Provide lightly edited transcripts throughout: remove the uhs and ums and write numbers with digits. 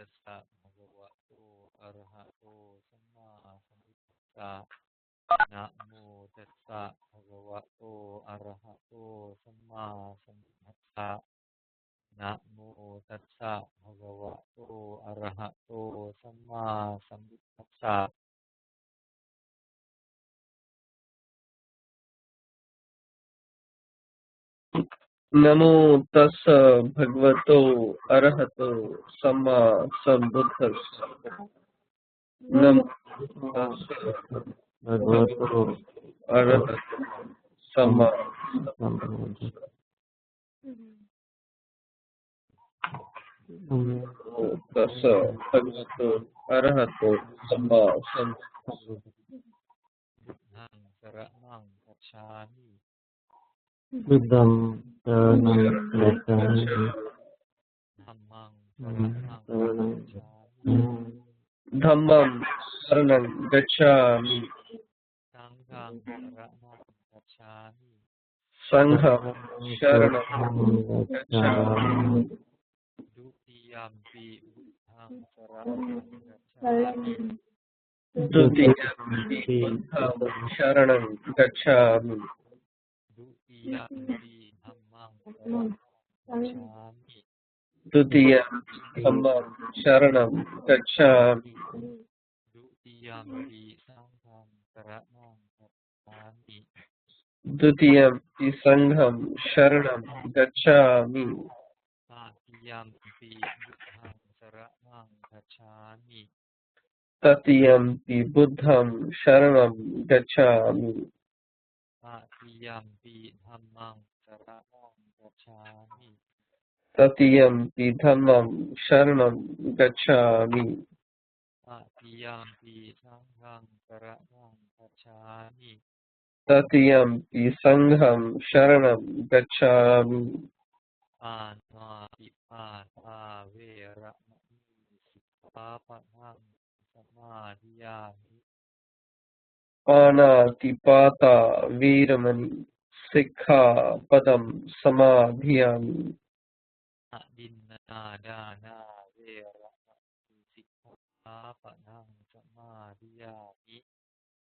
ตัสสะภะคะวะโตอะระหะโตสัมมาสัมพุทธัสสะนะโมตัสสะภะคะวะโตอะระหะโตสัมมาสัมพุทธัสสะนะโมตัสสะภะคะวะโตอะระหะโตสัมมาสัมพุทธัสสะนะโมตัสสะภะคะวะโตอะระหะโตสัมมาสัมพุทธัสสะนะโมตัสสะภะคะวะโตอะระหะโตสัมมาสัมพุทธัสสะนะโมตัสสะภะคะวะโตอะระหะโตสัมมาสัมพุทธัสสะนังสรณังคัจฉามิ บุตตังสรณังคัจฉามิ ธัมมังสรณังคัจฉามิ ธัมมังสรณังกัจฉามิ สังฆังสรณังคัจฉามิ สังฆังสรณังกัจฉามิ ดุติยัมปิพุทธังสรณังคัจฉามิ ดุติยัมปิพุทธังสรณังกัจฉามิ ดุติยัมปิธัมมังสรณังคัจฉามิ ดุติยัมปิธัมมังสรณังกัจฉามิ ดุติยัมปิสังฆังสรณังคัจฉามิ ดุติยัมปิสังฆังสรณังกัจฉามิ ตติยัมปิพุทธังสรณังคัจฉามิ ตติยัมปิบุตตังสรณังกัจฉามิ ตติยัมปิธัมมังสรณังคัจฉามิ ตติยัมปิธัมมังสรณังกัจฉามิ ตติยัมปิสังฆังสรณังคัจฉามิ ตติยัมปิสังฆังสรณังกัจฉามิ ปานาติปาตาเวระมะนิสิกขาปะทังสมาธิยามิ ปานาติปาตาเวรมณีสิกขาปดัมสมาธิยามิ อดินนาดานาเวระมะนิสิกขาปะทังสมาธิยามิ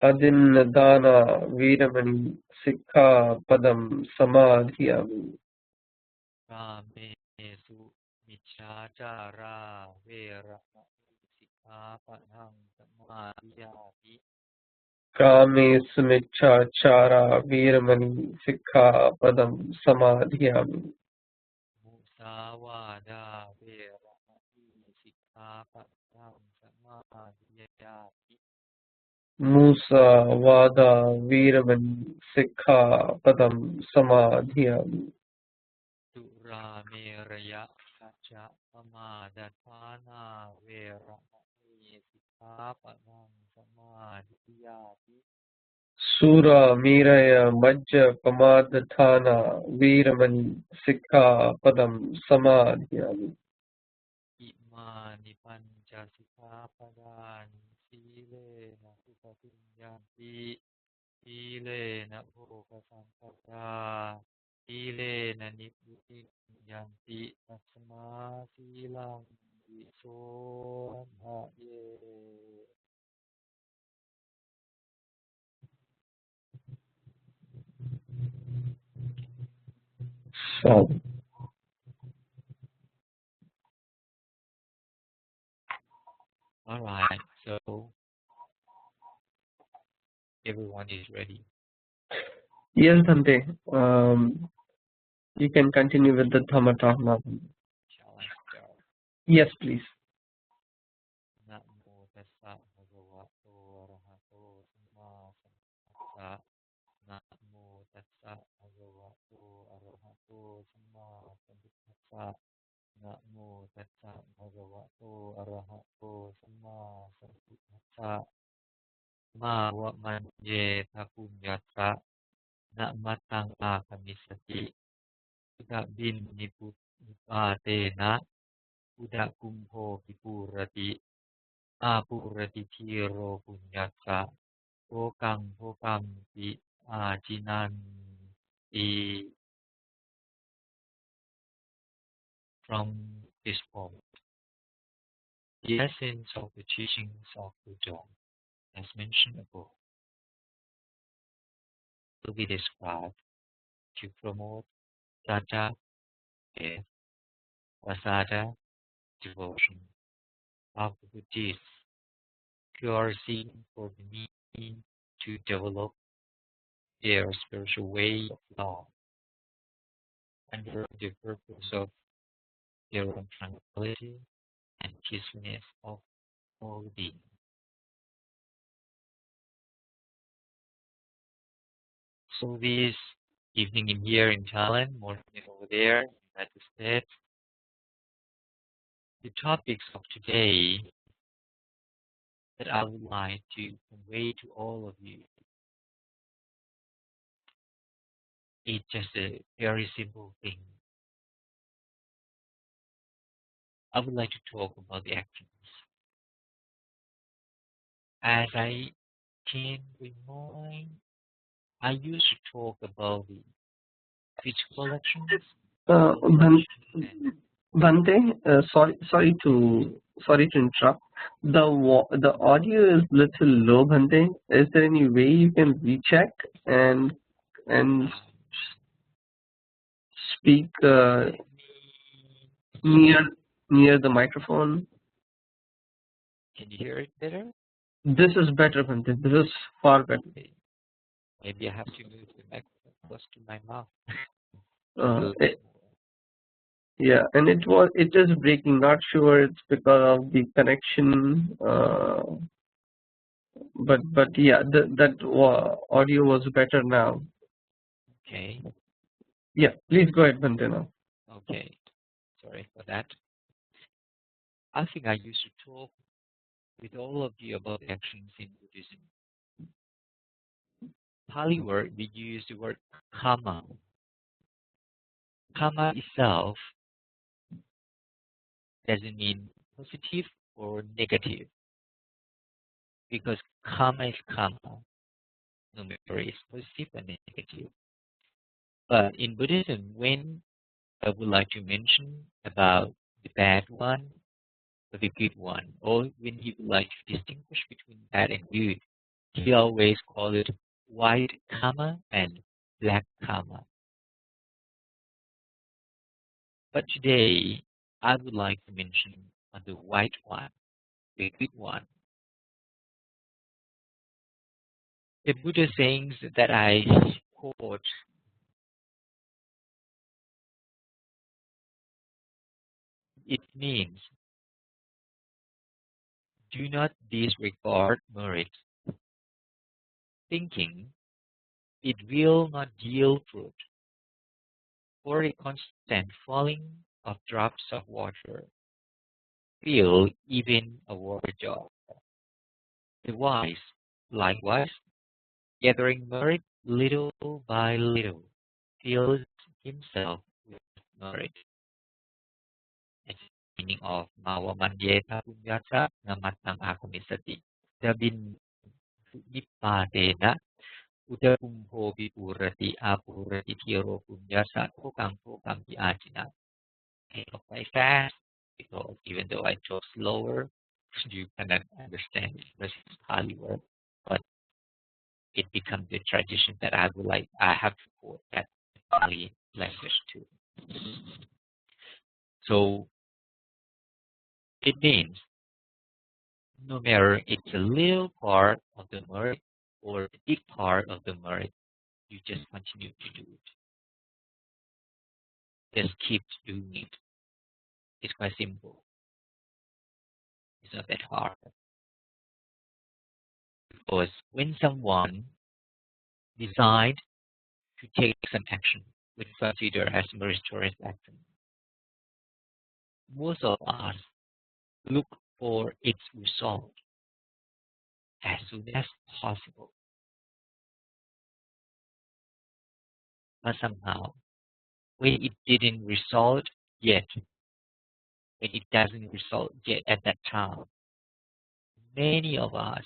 อดินนดานาเวรมณีสิกขาปดัมสมาธิยามิ กาเมสุมิจฉาจาราเวระมะนิสิกขาปะทังสมาธิยามิ กาเมสุมิจฉาจาราเวรมณีสิกขาปดัมสมาธิยามิ มุสาวาดาเวระมะนิสิกขาปะทังสมาธิยามิ มุสาวาดาเวรมณีสิกขาปดัมสมาธิยามิ สุราเมรยะคัจจะปมาดัฏฐานาเวระมะนิสิกขาปะทังสมาธิยามิ สุราเมรยมัจจปมาทฐานาเวรมณีสิกขาปดัมสมาธิยามิ อิมานิปัญจสิกขาปดานิสีเลนะสุขติยันติสีเลนะโภคสัมปทาสีเลนะนิพพุติยันติตัสมาสีลังวิโสทะเย All right, so everyone is ready. Yes, Dante. You can continue with the Dhamma talk now. Shall I start? Yes, please. นะโมตัสสะภะคะวะโตอะระหะโตสัมมาสัมพุทธัสสะนะโมตัสสะภะคะวะโตอะระหะโตสัมมาสัมพุทธัสสะนะโมตัสสะภะคะวะโตอะระหะโตสัมมาสัมพุทธัสสะมาวะมันเยทะคุญญัสสะนะมัตตังอาคามิสติอุดะบินนิพุนิปาเตนะอุดะกุมโภปิปูรติอาปุรติทีโรปุญญัสสะโภกังโภกัมปิอาจินันติ from this point The essence of the teachings of Buddha, as mentioned above, will be described to promote sattva, faith, prasada, devotion of the Buddhists who are seeking for the need to develop their spiritual way of life under the purpose of their own tranquility and peacefulness of all beings. So this evening in here in Thailand, morning over there, United States, the topics of today that I would like to convey to all of you is just a very simple thing. I would like to talk about the actions. As I can remind, I used to talk about the physical actions, Bhan- Bhante, sorry to interrupt. The audio is little low, Bhante. Is there any way you can recheck and um, speak let me, near the microphone? can you hear it better? This is better, Bhante. This is far better. Okay. Maybe I have to move the microphone close to my mouth. Uh, So, it, yeah, and it is breaking. Not sure it's because of the connection. But yeah, audio was better now. okay, Yeah, please go ahead, Bhante now. okay. Sorry for that. I think I used to talk with all of you about actions in Buddhism. Pali word, we use the word karma. Karma itself doesn't mean positive or negative because karma is karma, no matter it's positive or negative. But in Buddhism, when I would like to mention about the bad one or the good one, or when he would like to distinguish between bad and good, he always call it white karma and black karma. But today, I would like to mention the white one, the good one. The Buddha sayings that I quote, it means, do not disregard merit, thinking it will not yield fruit, or a constant falling of drops of water, fill even a water jar. The wise, likewise, gathering merit little by little, fills himself with merit. It's the meaning of Mawa Manyeta Punyasa Namatang Akamisati. Dabin Nippadena Udapumpho Vipurati Apurati Tiro Punyasa Kokang Kokang Ajina. I talk quite fast because even though I talk slower, you cannot understand it because it's Pali word. But it becomes a tradition that I have to quote that Pali language too. So it means no matter it's a little part of the merit or a big part of the merit, you just continue to do it. Just keep doing it. It's quite simple. It's not that hard. Because when someone decides to take some action, which is considered as meritorious action, most of us look for its result as soon as possible. But somehow, when it didn't result yet, when it doesn't result yet at that time, many of us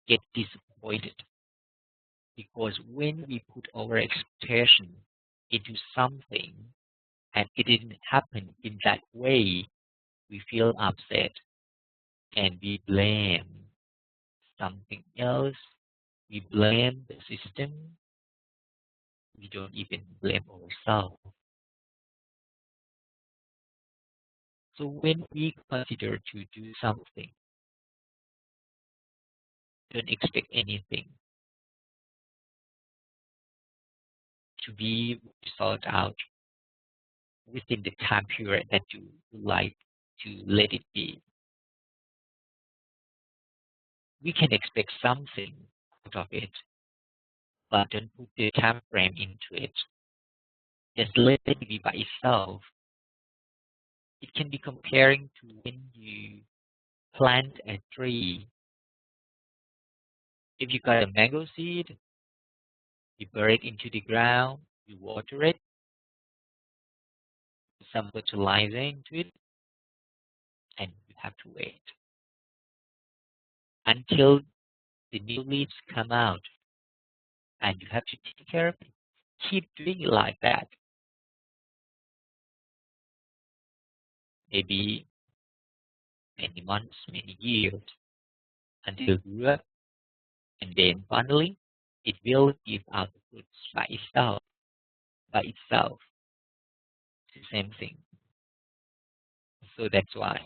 get disappointed because when we put our expectation into something and it didn't happen in that way, we feel upset. and we blame something else. We blame the system. We don't even blame ourselves. So when we consider to do something, don't expect anything to be sorted out within the time period that you would like to let it be. We can expect something out of it, but don't put the time frame into it. Just let it be by itself. It can be comparing to when you plant a tree. If you got a mango seed, you bury it into the ground, you water it, some fertilizer into it, and you have to wait until the new leaves come out, and you have to take care of it. Keep doing it like that. Maybe many months, many years, until it grew up, and then finally, it will give out the fruits by itself. By itself, it's the same thing. So that's why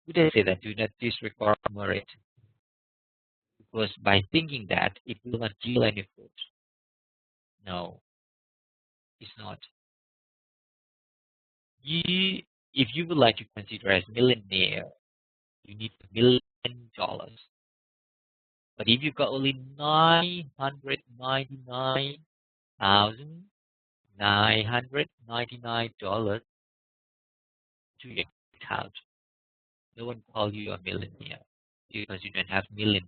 Buddha say that do not disregard merit, because by thinking that it will not yield any fruit. No, it's not. You, if you would like to consider as millionaire, you need $1 million. But if you got only $999,999 to your account, no one call you a millionaire because you don't have $1 million.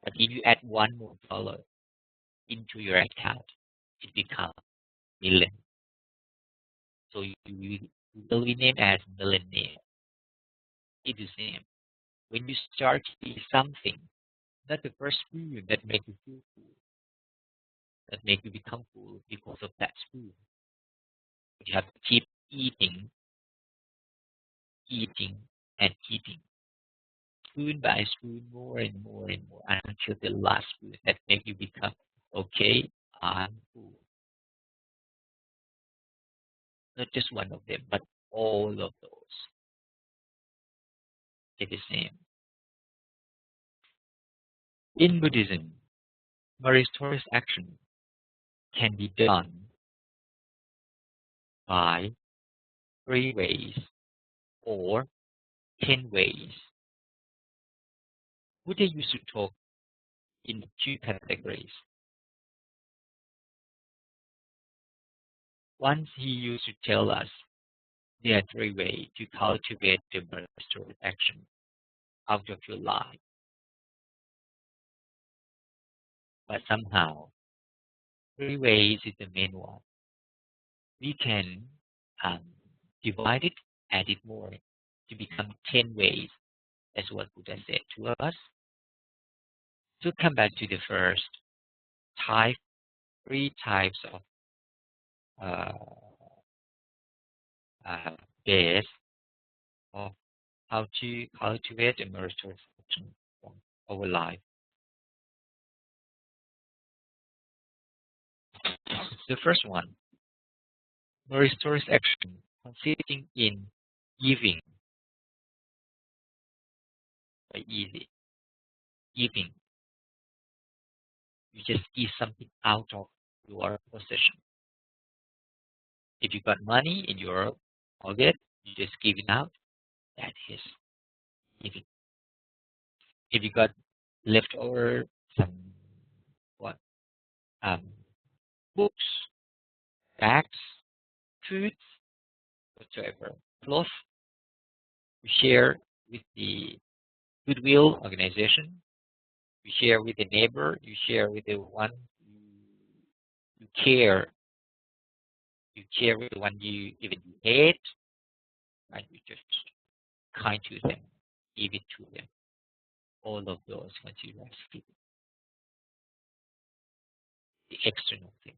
But if you add one more dollar into your account, it becomes million. So you will be named as millionaire. It's the same. When you start to eat something, not the first food that make you feel full, that make you become full because of that food. You have to keep eating, eating, and eating. Spoon by spoon, more and more and more, until the last food that make you become, okay, I'm full. Not just one of them, but all of those. It's the same. In Buddhism, meritorious action can be done by 3 ways or 10 ways. Buddha used to talk in 2 categories. Once he used to tell us there are 3 ways to cultivate the meritorious action out of your life. But somehow, 3 ways is the main one. We can um, divide it, add it more to become 10 ways. That's what Buddha said to us. To come back to the first type, 3 types of uh, ways of how to cultivate a meritorious action from our life. The first one, meritorious action consisting in giving, by easy, giving. You just give something out of your possession. If you got money in your pocket, you just give it out. That is giving. If you got leftover some what um, books, bags, food, whatsoever, cloth, you share with the goodwill organization, you share with the neighbor, you share with the one you care, you share with the one you even hate, and you just kind to them, give it to them. All of those considered as giving. The external thing,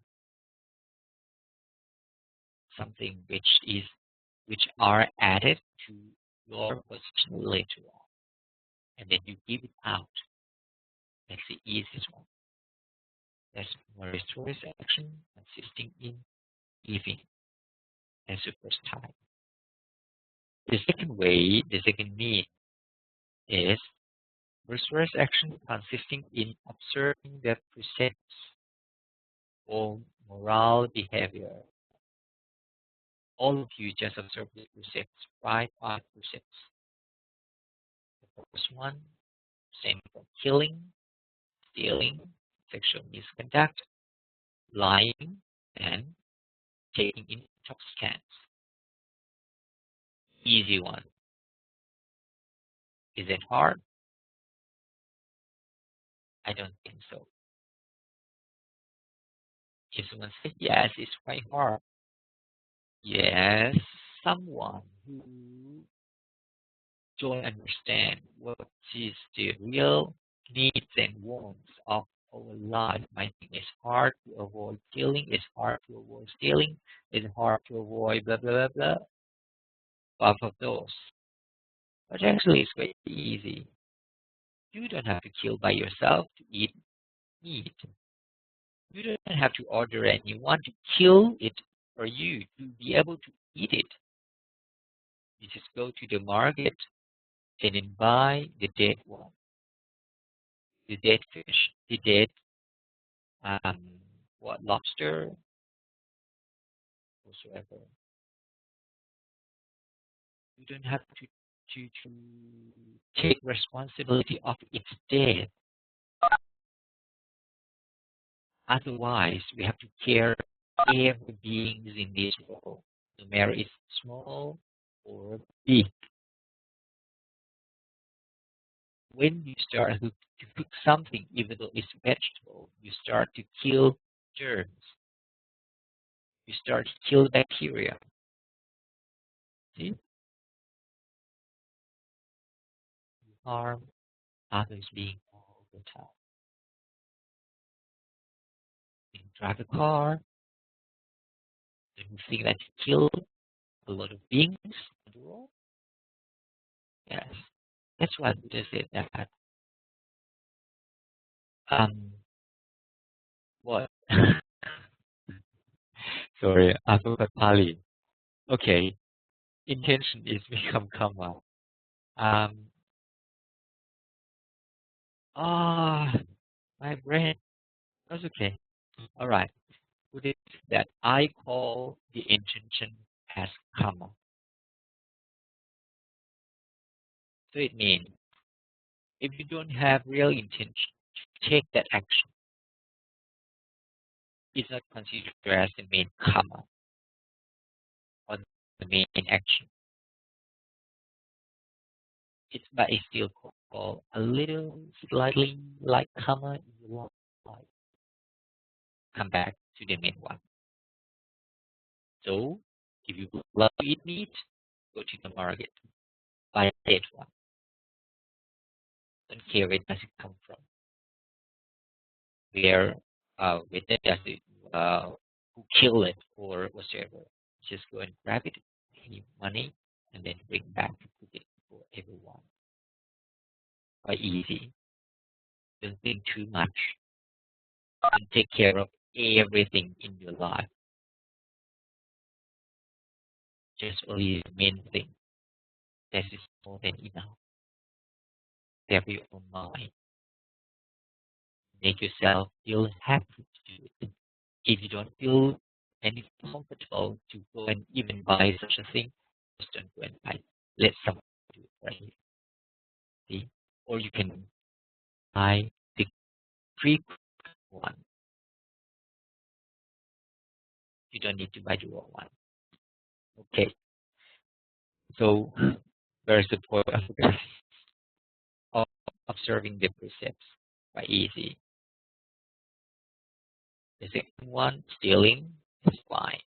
something which are added to your position later on, and then you give it out. That's the easiest one. That's meritorious action consisting in giving as the first type. The second way, the second mean is meritorious action consisting in observing the precepts or moral behavior. All of you just observe the precepts, five precepts. The first one, same for killing, stealing, sexual misconduct, lying, and taking intoxicants. Easy one. Is it hard? I don't think so. If someone says yes, it's quite hard. Yes, someone who don't understand what is the real needs and wants of our life might think it's hard to avoid killing, it's hard to avoid stealing, it's hard to avoid blah blah blah blah. Both of those. But actually it's quite easy. You don't have to kill by yourself to eat meat. You don't have to order anyone to kill it for you to be able to eat it. You just go to the market and then buy the dead one, the dead fish, the dead um, lobster, whatsoever. You don't have to take responsibility of its death. Otherwise, we have to care every beings in this world, no matter it's small or big. When you start to cook something, even though it's vegetable, you start to kill germs. You start to kill bacteria. See? You harm others being all the time. You drive a car, and you think that you kill a lot of beings in the world. Yes. That's why Buddha said that. What? Sorry, I forgot Pali. Okay. Intention is become karma. Um, ah, my brain. That's okay. All right. Put it that I call the intention as karma. So it means if you don't have real intention to take that action, it's not considered as the main karma or the main action. But it's still called a little slightly like karma in your life. Come back to the main one. So if you love to eat meat, go to the market, buy that one. Don't care where does it come from. Where does it who kill it or whatever. Just go and grab it, pay money, and then bring back to cook it for everyone. Quite easy. Don't think too much. Don't take care of everything in your life. Just only the main thing. That is more than enough. Have your own mind. Make yourself feel happy to do it. If you don't feel any comfortable to go and even buy such a thing, just don't go and buy it. Let someone do it for you. See? Or you can buy the free one. You don't need to buy the raw one. Okay. So where's the point of observing the precepts? Quite easy. The second one, stealing, is fine.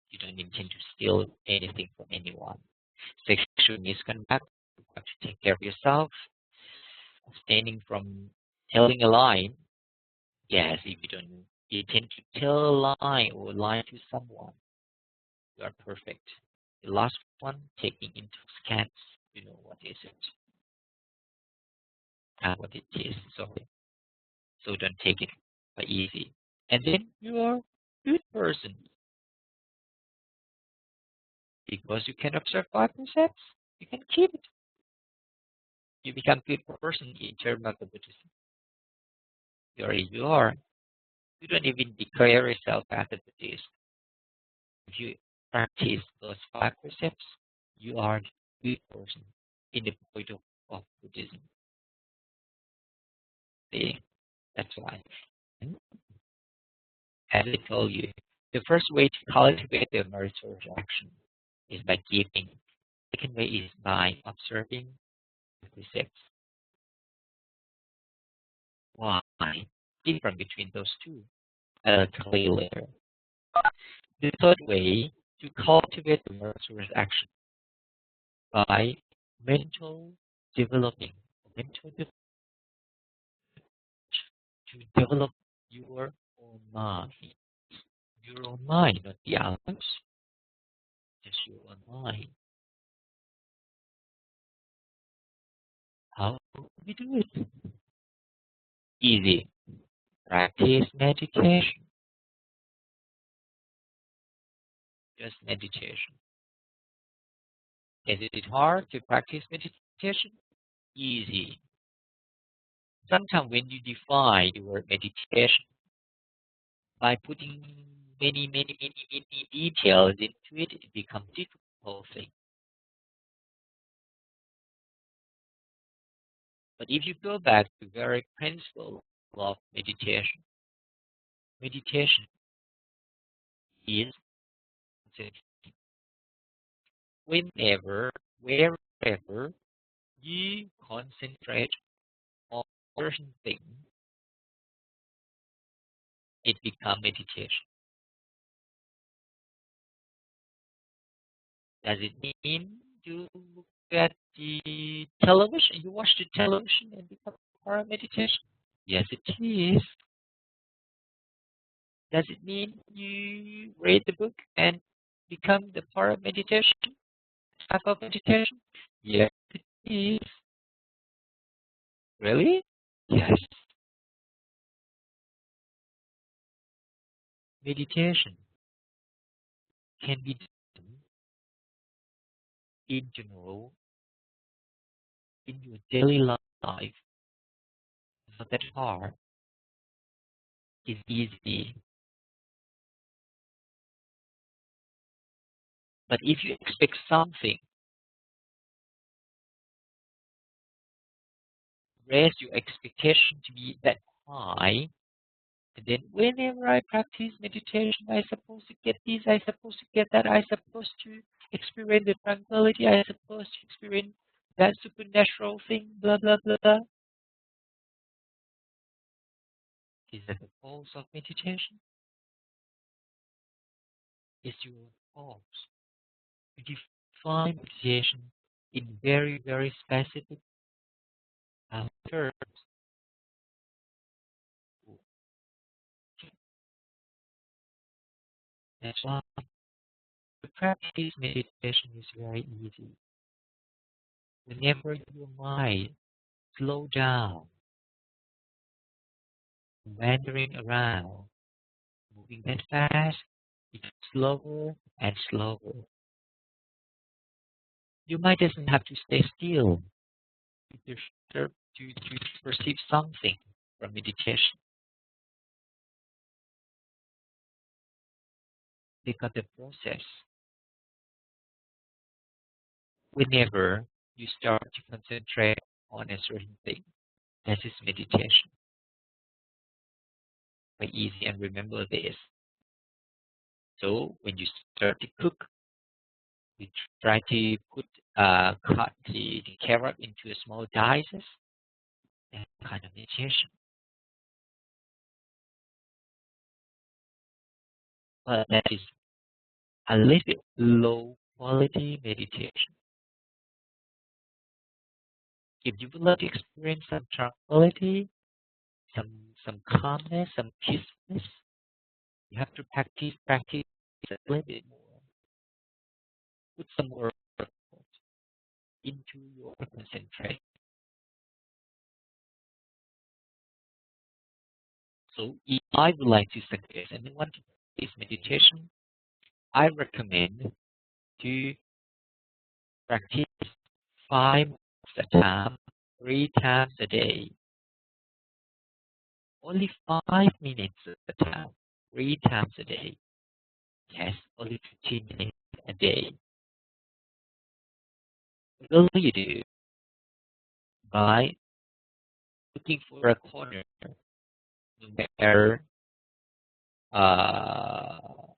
You don't intend to steal anything from anyone. Sexual misconduct, you have to take care of yourself. Abstaining from telling a lie. Yes, if you don't intend to tell a lie or lie to someone, you are perfect. The last one, taking intoxicants. isn't. What it is. Sorry. So don't take it by easy. And then you are a good person because you can observe 5 precepts. You can keep it. You become good person in terms of the Buddhism. You are. You don't even declare yourself as a Buddhist. If you practice those 5 precepts, you are a good person in the point of Buddhism. See? That's why. As I told you, the first way to cultivate the meritorious action is by giving. The second way is by observing the precepts. Why? Different between those two. I'll tell you later. The third way to cultivate the meritorious action by mental developing, to develop your own mind. Your own mind, not the others, just your own mind. How do we do it? Easy. Practice meditation. Just meditation. Is it hard to practice meditation? Easy. Sometimes when you define the word meditation by putting many details into it, it becomes difficult thing. But if you go back to the very principle of meditation, meditation is whenever, wherever you concentrate on a certain thing, it becomes meditation. Does it mean you look at the television, you watch the television and become part of meditation? Yes, it is. Does it mean you read the book and become the part of meditation, type of meditation? Yes, it is. Really? Yes. Meditation can be done in general in your daily life. Not that hard. It's easy. But if you expect something, raise your expectation to be that high, and then whenever I practice meditation, I supposed to get this, I supposed to get that, I supposed to experience the tranquility, I supposed to experience that supernatural thing, blah blah blah blah. Is that the pulse of meditation? Is your pulse. You define meditation in very specific terms. That's why to practice meditation is very easy. Whenever your mind slow down, wandering around, moving that fast, it's slower and slower. Your mind doesn't have to stay still to perceive something from meditation. Because the process, whenever you start to concentrate on a certain thing, that is meditation. Very easy, and remember this. So when you start to cook, you try to cut the carrot into small dices. That kind of meditation. But that is a little bit low quality meditation. If you would like to experience some tranquility, some calmness, some peacefulness, you have to practice a little bit more. Put some more effort. into your concentration. So if I would like to suggest anyone to practice meditation, I recommend to practice 5 minutes at a time, 3 times a day. Only 5 minutes at a time, 3 times a day. Yes, only 15 minutes a day. What will you do? By looking for a corner, no matter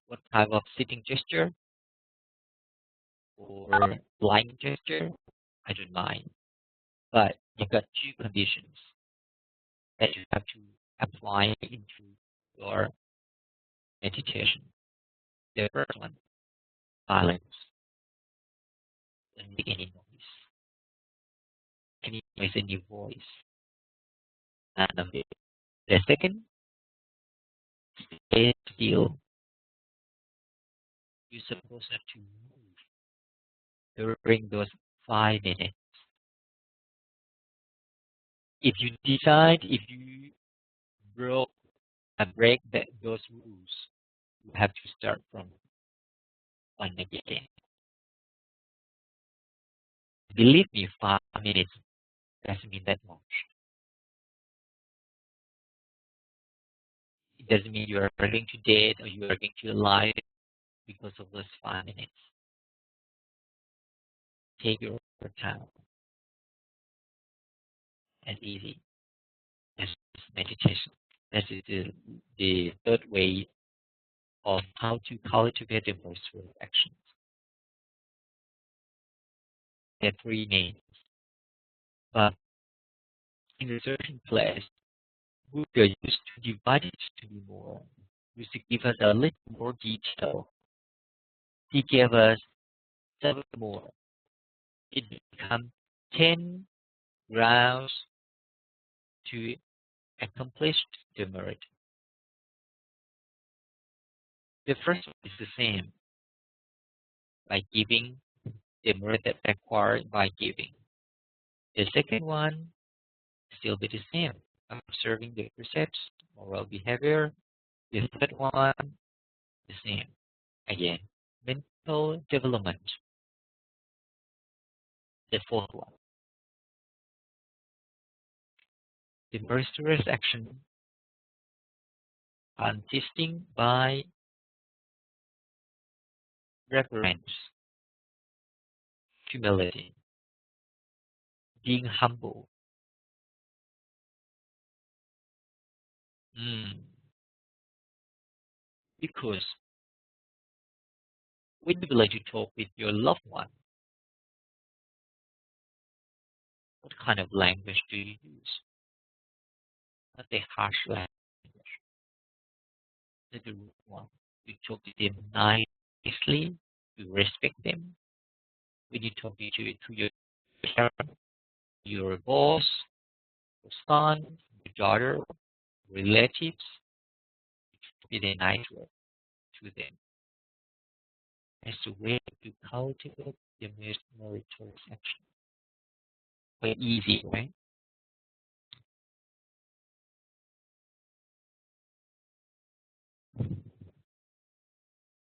what type of sitting gesture or lying gesture, I don't mind. But you got 2 conditions that you have to apply into your meditation. The first one, silence. Don't make any noise in your voice. None of it. The second, stay still. You're supposed not to move during those 5 minutes. If you decide, if you broke break those rules, you have to start from one again. Believe me, 5 minutes doesn't mean that much. It doesn't mean you are going to dead or you are going to alive because of those 5 minutes. Take your time and easy. That's meditation. That is the third way of how to cultivate the virtual actions. There are 3 names. But in a certain place, Buddha used to divide it to be more, used to give us a little more detail. He gave us 7 more. It becomes 10 grounds to accomplish the merit. The first one is the same, by giving the merit that acquired by giving. The second one still be the same, observing the precepts, moral behavior. The third one, the same. Again, mental development. The fourth one, the virtuous action, consisting by reverence, humility, being humble. Because when you would like to talk with your loved one, what kind of language do you use? Not the harsh language, not the rude one. You talk to them nicely, you respect them. When you talk to your parent, your boss, your son, your daughter, relatives, with a nice word to them. As a way to cultivate the meritorious action. Quite easy, right?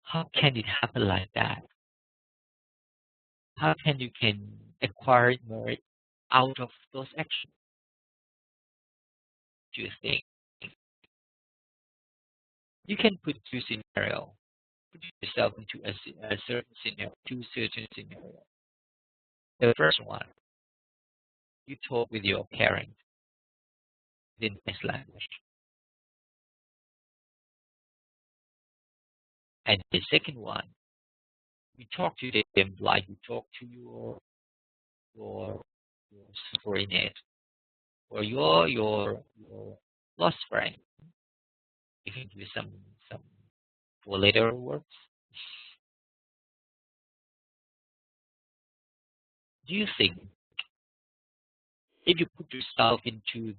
How can it happen like that? How can you acquire merit out of those actions? Do you think? You can put 2 scenarios. Put yourself into a certain scenario, 2 certain scenarios. The first one, you talk with your parent in nice language. And the second one, you talk to them like you talk to your subordinate or your lost friend. You can do some 4-letter words. Do you think if you put yourself into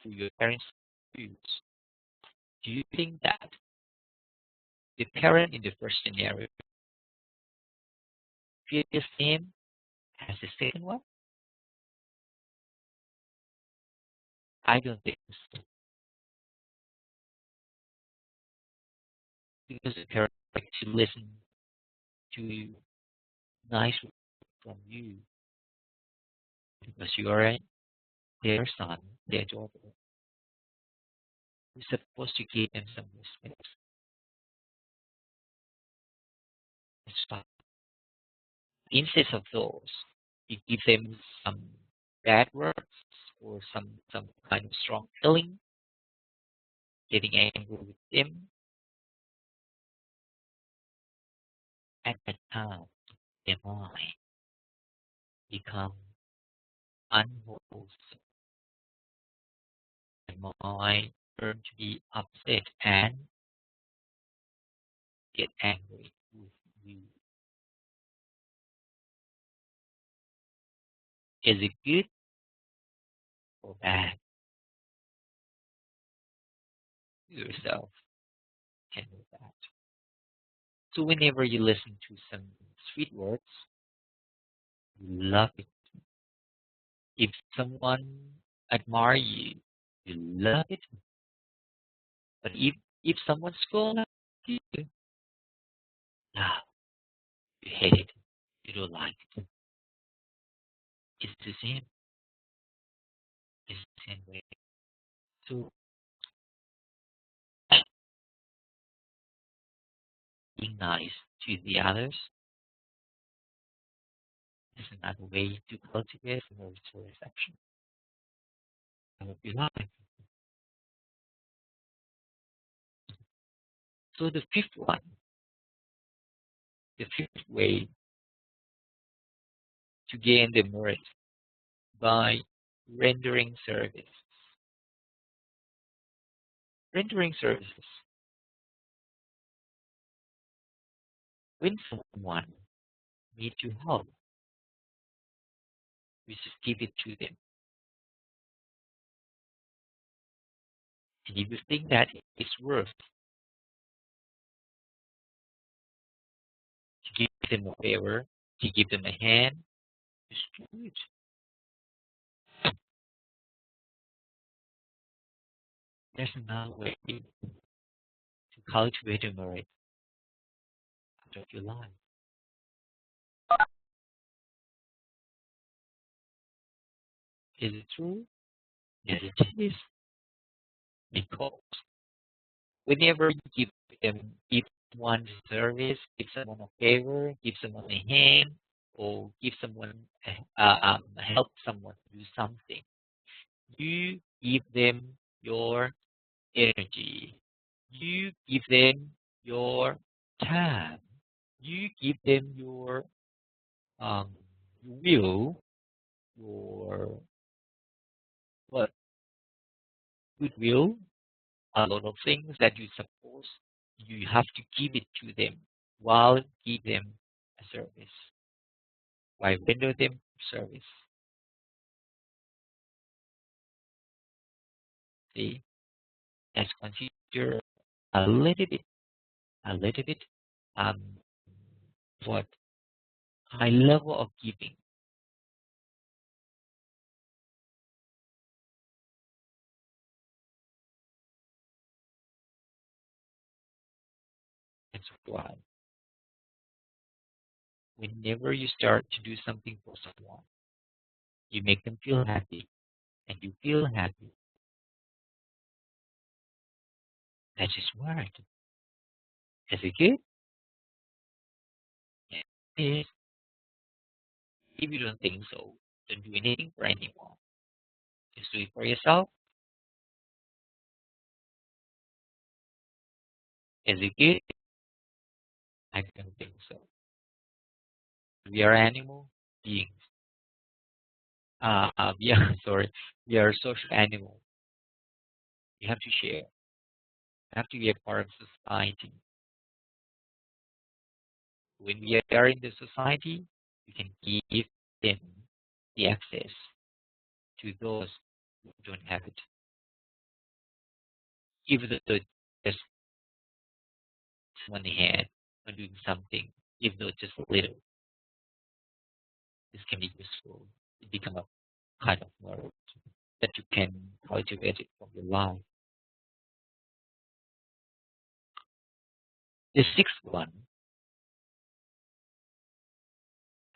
your parents' shoes, do you think that the parent in the first scenario feel the same As the second one, I don't think so. Because the parent like to listen to nice words from you because you are their son, their daughter. You're supposed to give them some respect. Stop. Instead of those, you give them some bad words or some kind of strong feeling, getting angry with them. At that time, their mind become unwholesome. Their mind turn to be upset and get angry with you. Is it good or bad? You yourself can know that. So whenever you listen to some sweet words, you love it. If someone admire you, you love it. But if someone scold you, no, you hate it. You don't like it. It's the same. It's the same way. So being nice to the others is another way to cultivate mutual reception. I hope you like. So the fifth way to gain the merit by rendering service. Rendering services. When someone needs your help, you just give it to them. And if you think that it's worth to give them a favor, to give them a hand, just do it. There's another way to cultivate a merit out of your life. Is it true? Yes, it is. Because whenever you give one service, give someone a favor, give someone a hand, or give someone help someone do something, you give them your energy. You give them your time. You give them your um, will, your what goodwill, a lot of things that you suppose you have to give it to them while give them a service. Why render them service? See, let's consider a little bit, a little bit, um, what high level of giving. That's why whenever you start to do something for someone, you make them feel happy, and you feel happy. That's just word. Is it good? Yeah, it is. If you don't think so, don't do anything for anyone. Just do it for yourself. Is it good? I don't think so. We are animal beings. We are sorry. We are social animals. We have to share. We have to be a part of society. When we are in the society, we can give them the access to those who don't have it. Even though just someone had on doing something, even though just a little. this can be useful. It become a kind of merit that you can cultivate it from your life. The sixth one,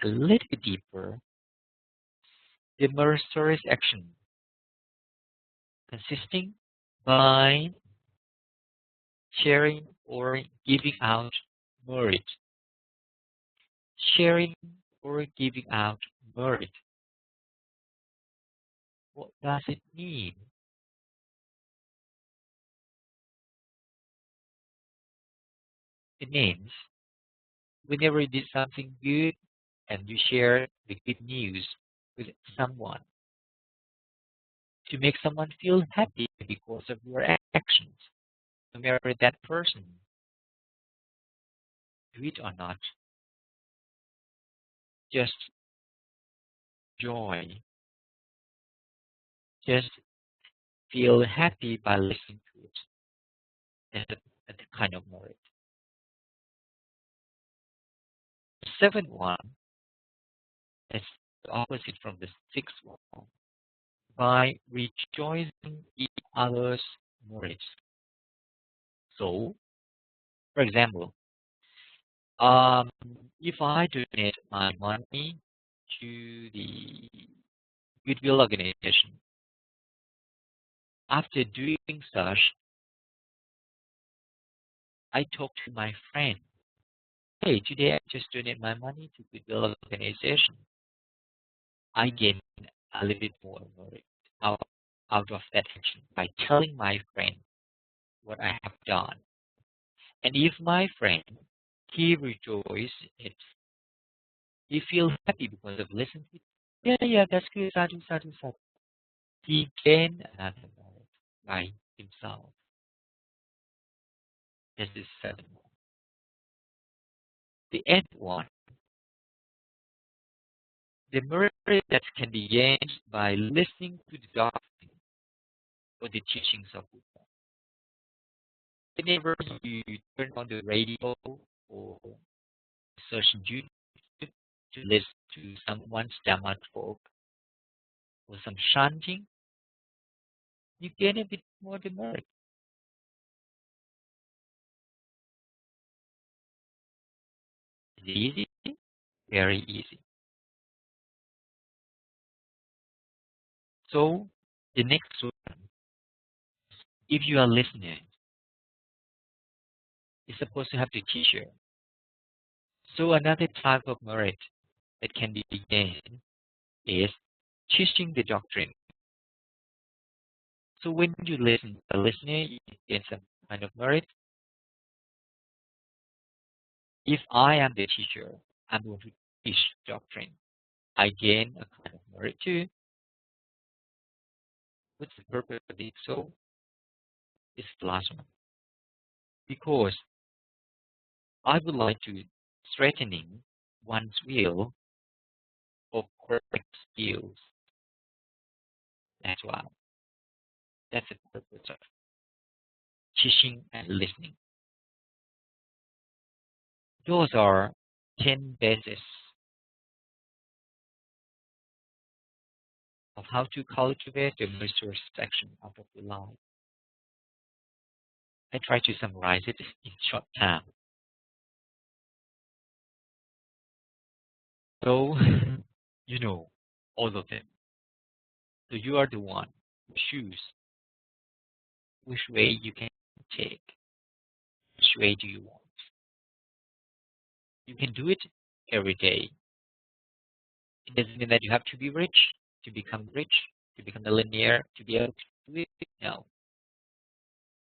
a little bit deeper, the meritorious action, consisting by sharing or giving out merit. Sharing or giving out merit. What does it mean? It means whenever you did something good and you share the good news with someone to make someone feel happy because of your actions, no matter that person do it or not, just joy, just feel happy by listening to it. That's a kind of merit. The seventh one is the opposite from the sixth one. By rejoicing in others' merits. So, for example, um, if I donate my money to the goodwill organization, after doing such, I talk to my friend. Hey, today I just donate my money to goodwill organization. I gain a little bit more merit out, out of that action by telling my friend what I have done. And if my friend, he rejoices it, he feels happy because of listening to it. Yeah, that's good. Sadhu, sadhu, sadhu. He gained another merit by himself. This is seven. The eighth one, the merit that can be gained by listening to the doctrine or the teachings of Buddha. Whenever you turn on the radio or search YouTube to listen to someone's Dhamma talk or some chanting, you gain a bit more merit. Is it easy? Very easy. So the next one, if you are listening, you're supposed to have the teacher. So another type of merit that can be gained is teaching the doctrine. So when you listen to a listener, you get some kind of merit. If I am the teacher, I'm going to teach doctrine. I gain a kind of merit too. What's the purpose of it? So it's the last one. Because I would like to strengthening one's will for correct skills. That's why. That's the purpose of teaching and listening. Those are 10 bases of how to cultivate the resource section out of your life. I try to summarize it in short time. So, you know all of them. So you are the one who choose which way you can take. Which way do you want? You can do it every day. It doesn't mean that you have to be rich, to become a millionaire, to be able to do it. No.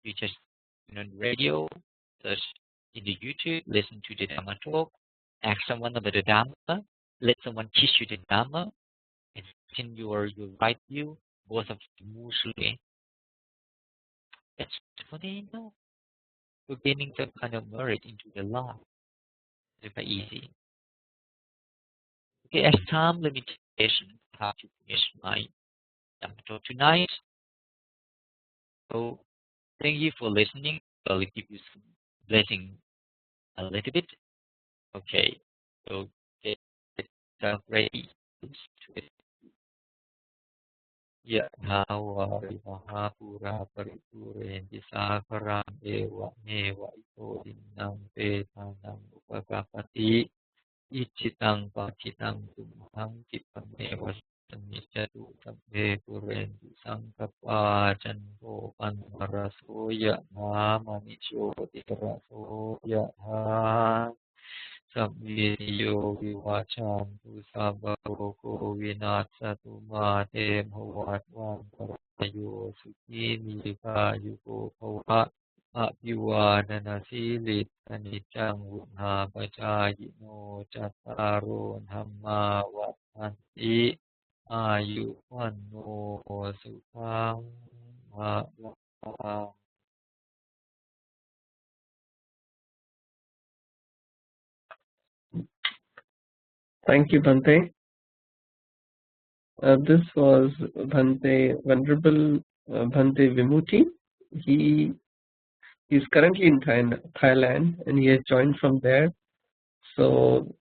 You just turn on the radio, search in the YouTube, listen to the Dhamma talk, ask someone about the Dhamma, let someone teach you the Dhamma, and in your right view, both of you mutually. That's what they know. You're gaining some kind of merit into the life. It's very easy. Okay, as time limitation, I have to finish my Dhamma talk tonight. So thank you for listening. I'll give you some blessing a little bit. Okay. So yourself ready to it. Yahwa Vivaha Pura Paripurenti Sakaram Eva Neva Ito Dinam Petanam Upagapati Ichitang Pachitang Tumhang Chipameva Sanishatu Sabhe Purentu Sankapa Janvo Panvaraso Yaha Manisho Tikaraso Yaha Samviriyo Vivachantu Sabhavoko Vinatsatu Mate Bhavatvam Parayo Sukhi Nirika Yuko Bhava Abhivadana Silit Anicang Vudha Pachayino Chattaro Dhamma Vatanti Ayu Vanno Sukhang Bhalang. Thank you, Bhante. This was Venerable Bhante Vimuti. He's currently in Thailand, and he has joined from there. So,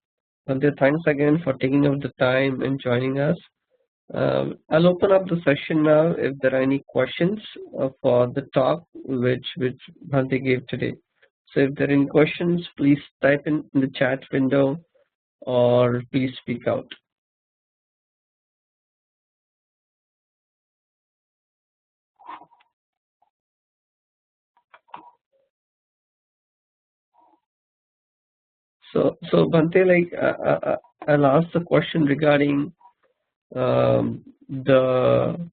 Bhante, thanks again for taking up the time and joining us. I'll open up the session now if there are any questions for the talk which Bhante gave today. So if there are any questions, please type in the chat window or please speak out. So Bhante, I'll ask the question regarding the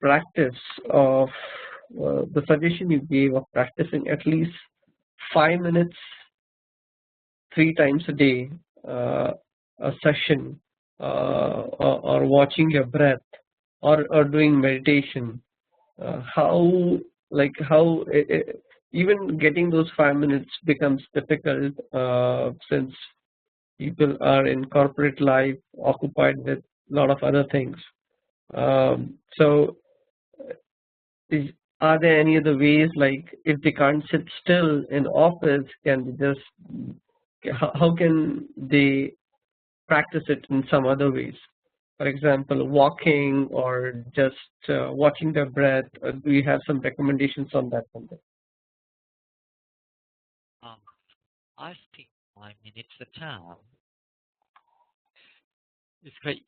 practice of the suggestion you gave of practicing at least 5 minutes 3 times a day, a session, or watching your breath, or doing meditation. How even getting those 5 minutes becomes difficult since people are in corporate life occupied with a lot of other things. So are there any other ways, like if they can't sit still in office, can they just how can they practice it in some other ways? For example, walking or just watching their breath. Do you have some recommendations on that, Bhante? I think 5 minutes a time is quite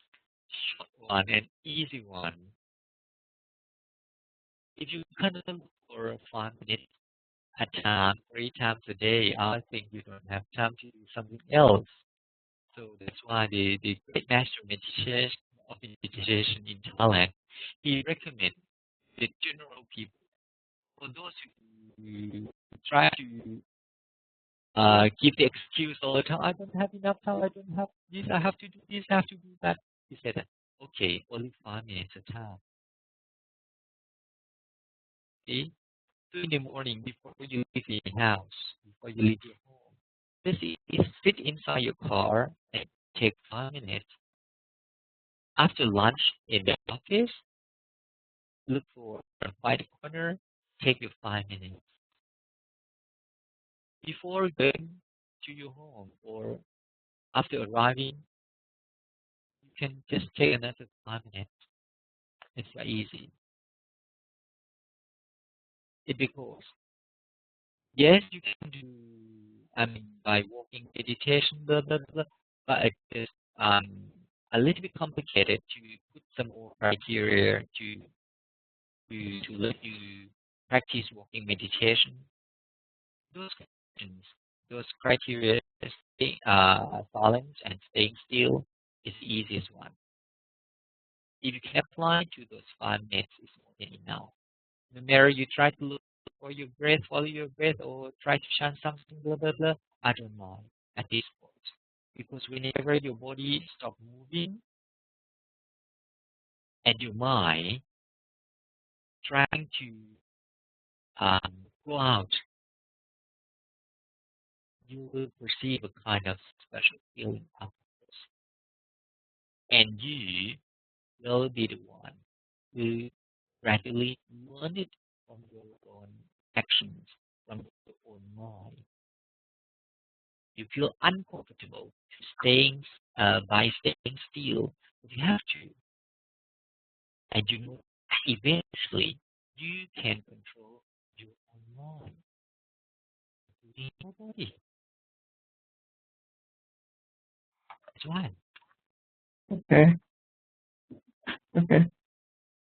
short one and easy one. If you kind of look for 5 minutes a time, 3 times a day, I think you don't have time to do something else. So that's why the great master of meditation in Thailand, he recommends the general people, for those who try to give the excuse all the time, I don't have enough time, I don't have this, I have to do this, I have to do that. He said, okay, only 5 minutes a time. See? So in the morning, before you leave your house, before you leave your home, just sit inside your car and take 5 minutes. After lunch in the office, look for a quiet corner, take your 5 minutes. Before going to your home or after arriving, you can just take another 5 minutes. It's very easy. Because yes, you can do, by walking meditation, blah, blah, blah, but it's a little bit complicated to put some more criteria to let you practice walking meditation. Those questions, those criteria, silence and staying still is the easiest one. If you can apply to those 5 minutes, it's more than enough. No matter you try to look for your breath, follow your breath, or try to chant something, blah, blah, blah, I don't mind at this point. Because whenever your body stops moving and your mind trying to go out, you will perceive a kind of special feeling afterwards. And you will be the one who gradually learn it from your own actions, from your own mind. You feel uncomfortable staying by staying still. You have to, and you know, eventually you can control your own mind, including your body. That's why. Okay. Okay.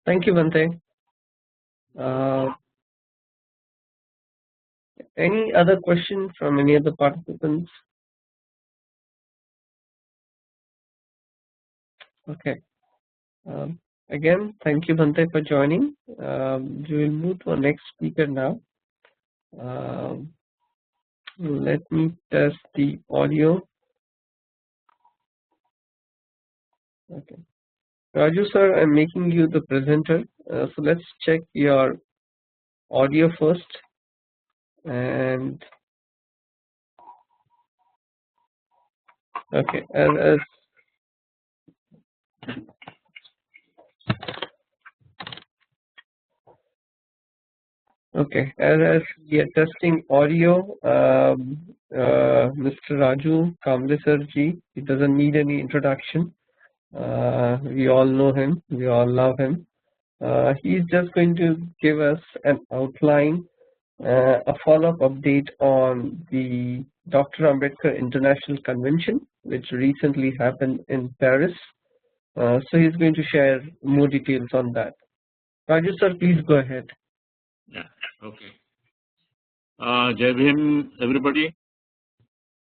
Thank you, Bante. Any other question from any other participants? Okay. Again, thank you, Bante, for joining. We will move to our next speaker now. Let me test the audio. Okay. Raju sir, I'm making you the presenter. So let's check your audio first. And okay, as we are testing audio, Mr. Raju Kamble ji, he doesn't need any introduction. We all know him, we all love him. He's just going to give us an outline, a follow-up update on the Dr. Ambedkar International Convention, which recently happened in Paris. So he's going to share more details on that. Raju sir, please go ahead. Yeah, okay. Jai Bhim, everybody.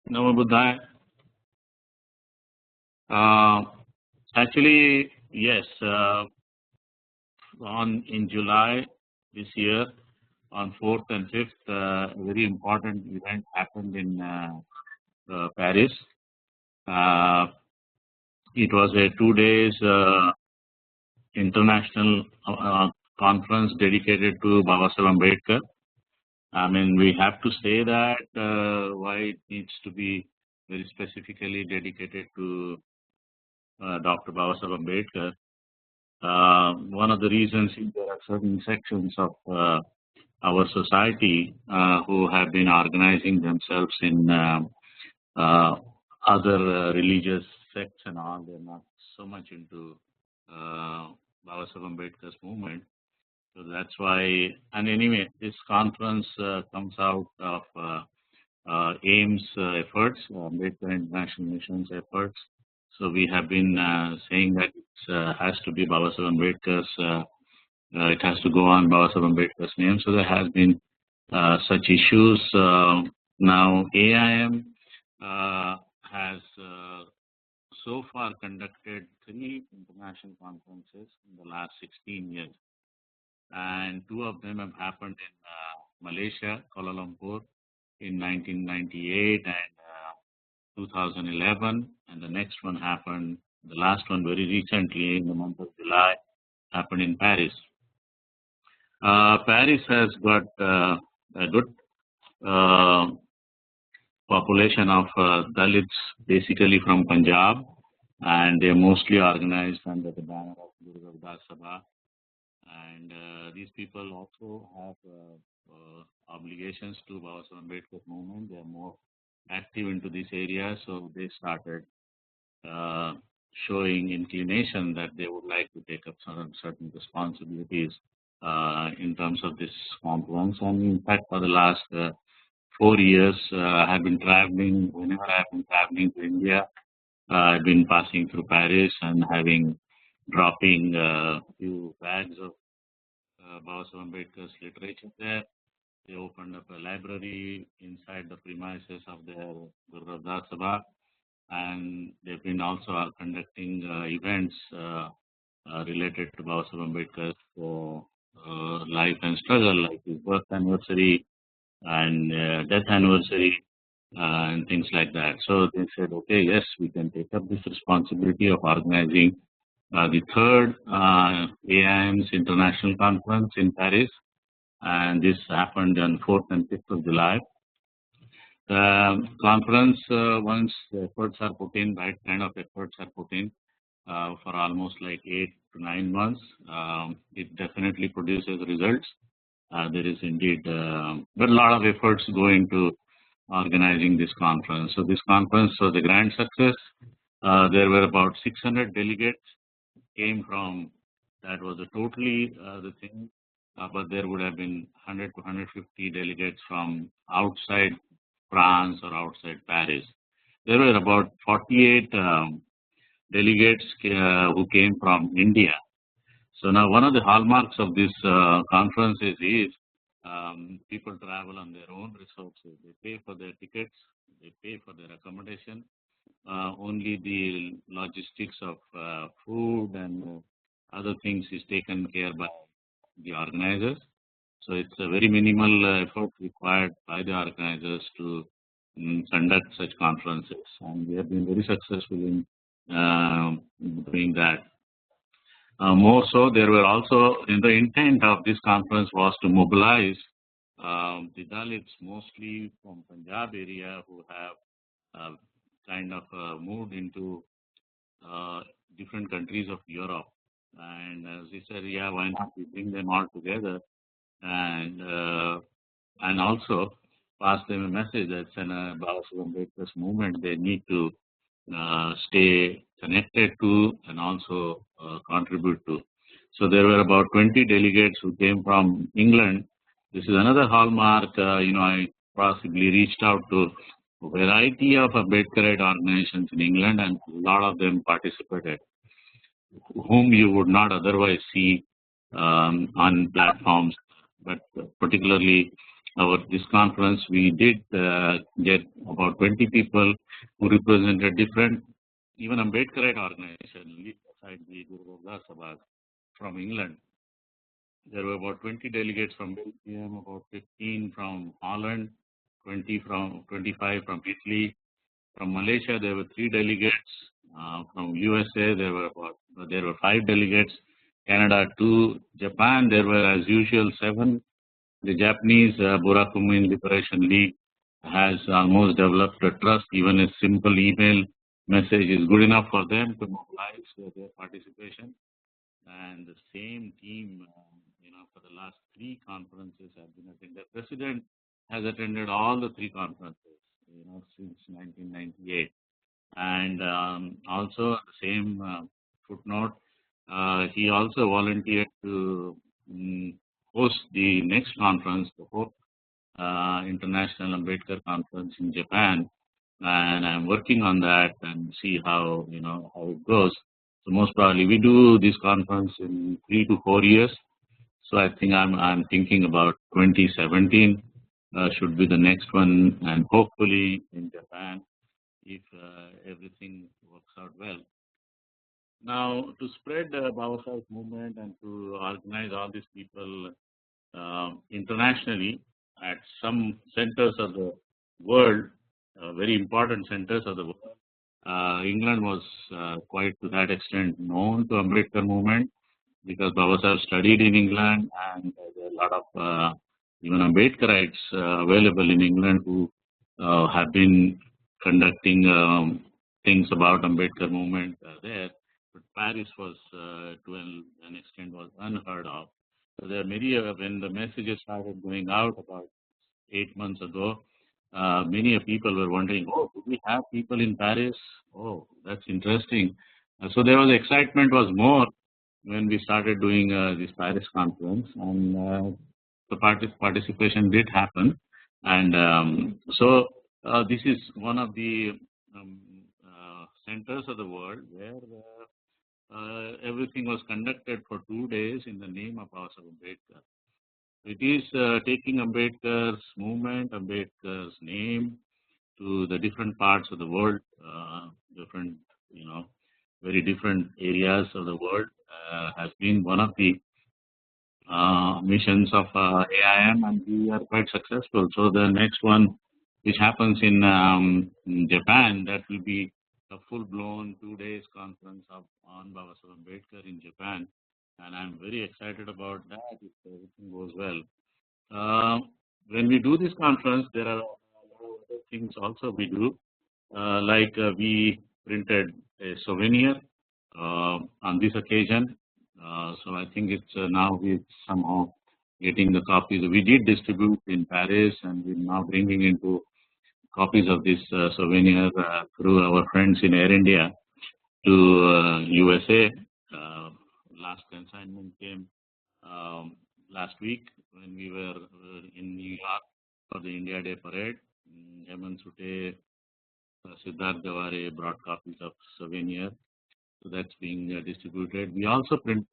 Namo Buddhaya. Actually, yes, in July this year, on 4th and 5th, a very important event happened in Paris. It was a 2 days international conference dedicated to Baba Saheb Ambedkar. I mean, we have to say that why it needs to be very specifically dedicated to Dr. Baba Saheb Ambedkar. One of the reasons is there are certain sections of our society who have been organizing themselves in other religious sects and all. They're not so much into Baba Saheb Ambedkar's movement. So that's why, and anyway, this conference comes out of AIM's efforts, Ambedkar International Mission's efforts. So we have been saying that it has to be Baba Saheb Ambedkar's, it has to go on Baba Saheb Ambedkar's name. So there has been such issues. Now AIM has so far conducted 3 international conferences in the last 16 years. And 2 of them have happened in Malaysia, Kuala Lumpur, in 1998 and 2011, and the next one happened, the last one very recently in the month of July, happened in Paris. Paris has got a good population of Dalits, basically from Punjab, and they're mostly organized under the banner of Guru Ravdas Sabha. And these people also have obligations to Baba Saheb Ambedkar movement. They are more active into this area, so they started showing inclination that they would like to take up certain responsibilities in terms of this conference. And in fact, for the last 4 years, I have been traveling. Whenever I have been traveling to India, I've been passing through Paris and dropping a few bags of Baba Saheb Ambedkar's literature there. They opened up a library inside the premises of their Guru Ravdas Sabha, and they've been also conducting events related to Baba Saheb Ambedkar's life and struggle, like his birth anniversary and death anniversary and things like that. So they said, okay, yes, we can take up this responsibility of organizing the 3rd AIM's International Conference in Paris, and this happened on 4th and 5th of July. The conference, once the efforts are put in, right kind of efforts are put in for almost like 8 to 9 months, it definitely produces results. There is indeed but a lot of efforts go into organizing this conference. So this conference was a grand success. There were about 600 delegates came from, that was a totally the thing, but there would have been 100 to 150 delegates from outside France or outside Paris. There were about 48 delegates who came from India. So now one of the hallmarks of this conferences is people travel on their own resources. They pay for their tickets, they pay for their accommodation. Only the logistics of food and other things is taken care by the organizers. So it's a very minimal effort required by the organizers to conduct such conferences, and we have been very successful in doing that. More so, there were also, in the intent of this conference was to mobilize the Dalits, mostly from Punjab area, who have kind of moved into different countries of Europe. And as he said, yeah, why not we bring them all together and also pass them a message that Baba Saheb Ambedkar's movement they need to stay connected to and also contribute to. So there were about 20 delegates who came from England. This is another hallmark. I possibly reached out to a variety of Ambedkarite organizations in England, and a lot of them participated, whom you would not otherwise see on platforms. But particularly this conference, we did get about 20 people who represented different, even Ambedkarite organizations, aside the Guru Granth Sabha from England. There were about 20 delegates from Belgium, about 15 from Holland, 25 from Italy. From Malaysia, there were 3 delegates. From USA, there were 5 delegates. Canada, 2. Japan, there were, as usual, 7. The Japanese Burakumin Liberation League has almost developed a trust. Even a simple email message is good enough for them to mobilize their participation. And the same team, for the last 3 conferences have been attended. The President has attended all the 3 conferences, since 1998. And also the same footnote, he also volunteered to host the next conference, the 4th International Ambedkar Conference in Japan, and I'm working on that and see how it goes. So most probably we do this conference in 3 to 4 years. So I think I'm thinking about 2017 should be the next one, and hopefully in Japan, if everything works out well. Now, to spread the Baba Saheb movement and to organize all these people internationally at some centers of the world, very important centers of the world, England was quite to that extent known to Ambedkar movement because Baba Saheb studied in England, and there are a lot of even Ambedkarites available in England who have been conducting things about Ambedkar movement there. But Paris was, to an extent, was unheard of. So there are many, when the messages started going out about 8 months ago, many people were wondering, oh, do we have people in Paris? Oh, that's interesting. So there was excitement was more when we started doing this Paris conference, and the participation did happen. And so this is one of the centers of the world where everything was conducted for 2 days in the name of Baba Saheb Ambedkar. It is taking Ambedkar's movement, Ambedkar's name to the different parts of the world, different, very different areas of the world, has been one of the missions of AIM, and we are quite successful. So the next one, which happens in Japan, that will be a full-blown 2 days conference on Baba Saheb Ambedkar in Japan, and I'm very excited about that if everything goes well. When we do this conference, there are a lot of other things also we do, like we printed a souvenir on this occasion. So I think it's now we're somehow getting the copies. We did distribute in Paris, and we're now bringing into copies of this souvenir through our friends in Air India. to USA. Last consignment came last week when we were in New York for the India Day parade. Hemant Sute, Siddharth Gaware brought copies of souvenir. So that's being distributed. We also made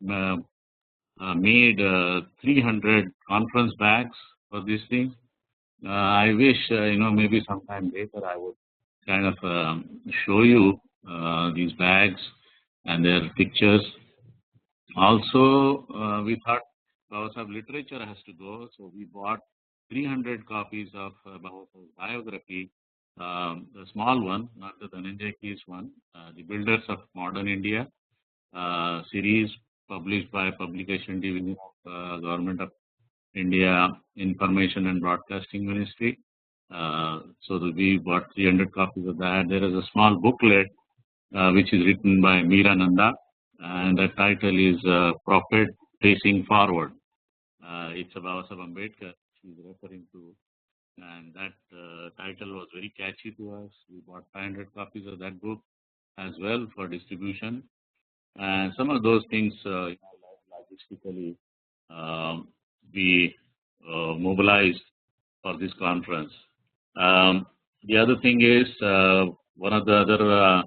300 conference bags for this thing. I wish, maybe sometime later I would kind of show you these bags and their pictures. Also, we thought Babasa's literature has to go, so we bought 300 copies of Babasa's biography, the small one, not the Dhananjay Keys one, The Builders of Modern India series published by Publication Division of Government of India Information and Broadcasting Ministry. We bought 300 copies of that. There is a small booklet which is written by Meera Nanda, and the title is Prophet Facing Forward. It's about Babasaheb Ambedkar she's referring to, and that title was very catchy to us. We bought 500 copies of that book as well for distribution, and some of those things logistically we mobilized for this conference. The other thing is, one of the other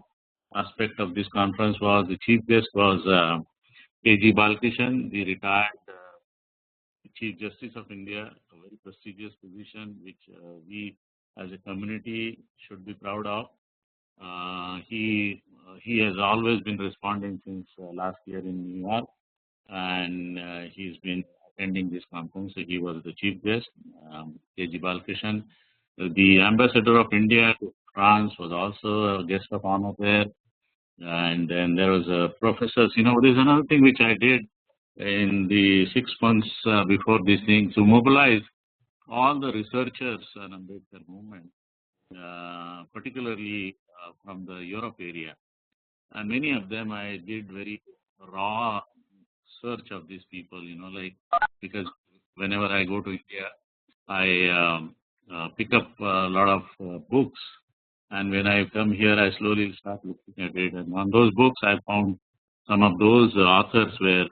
aspect of this conference was the chief guest was A.G. Balkishan, the retired Chief Justice of India, a very prestigious position which we as a community should be proud of. He has always been responding since last year in New York, and he's been attending this conference. So he was the chief guest, A.G. Balkishan. The ambassador of India to France was also a guest of honor there. And then there was professors. There's another thing which I did in the 6 months before this thing to mobilize all the researchers on Ambedkar movement, particularly from the Europe area. And many of them I did very raw search of these people, because whenever I go to India, I pick up a lot of books. And when I come here, I slowly start looking at it. And on those books, I found some of those authors were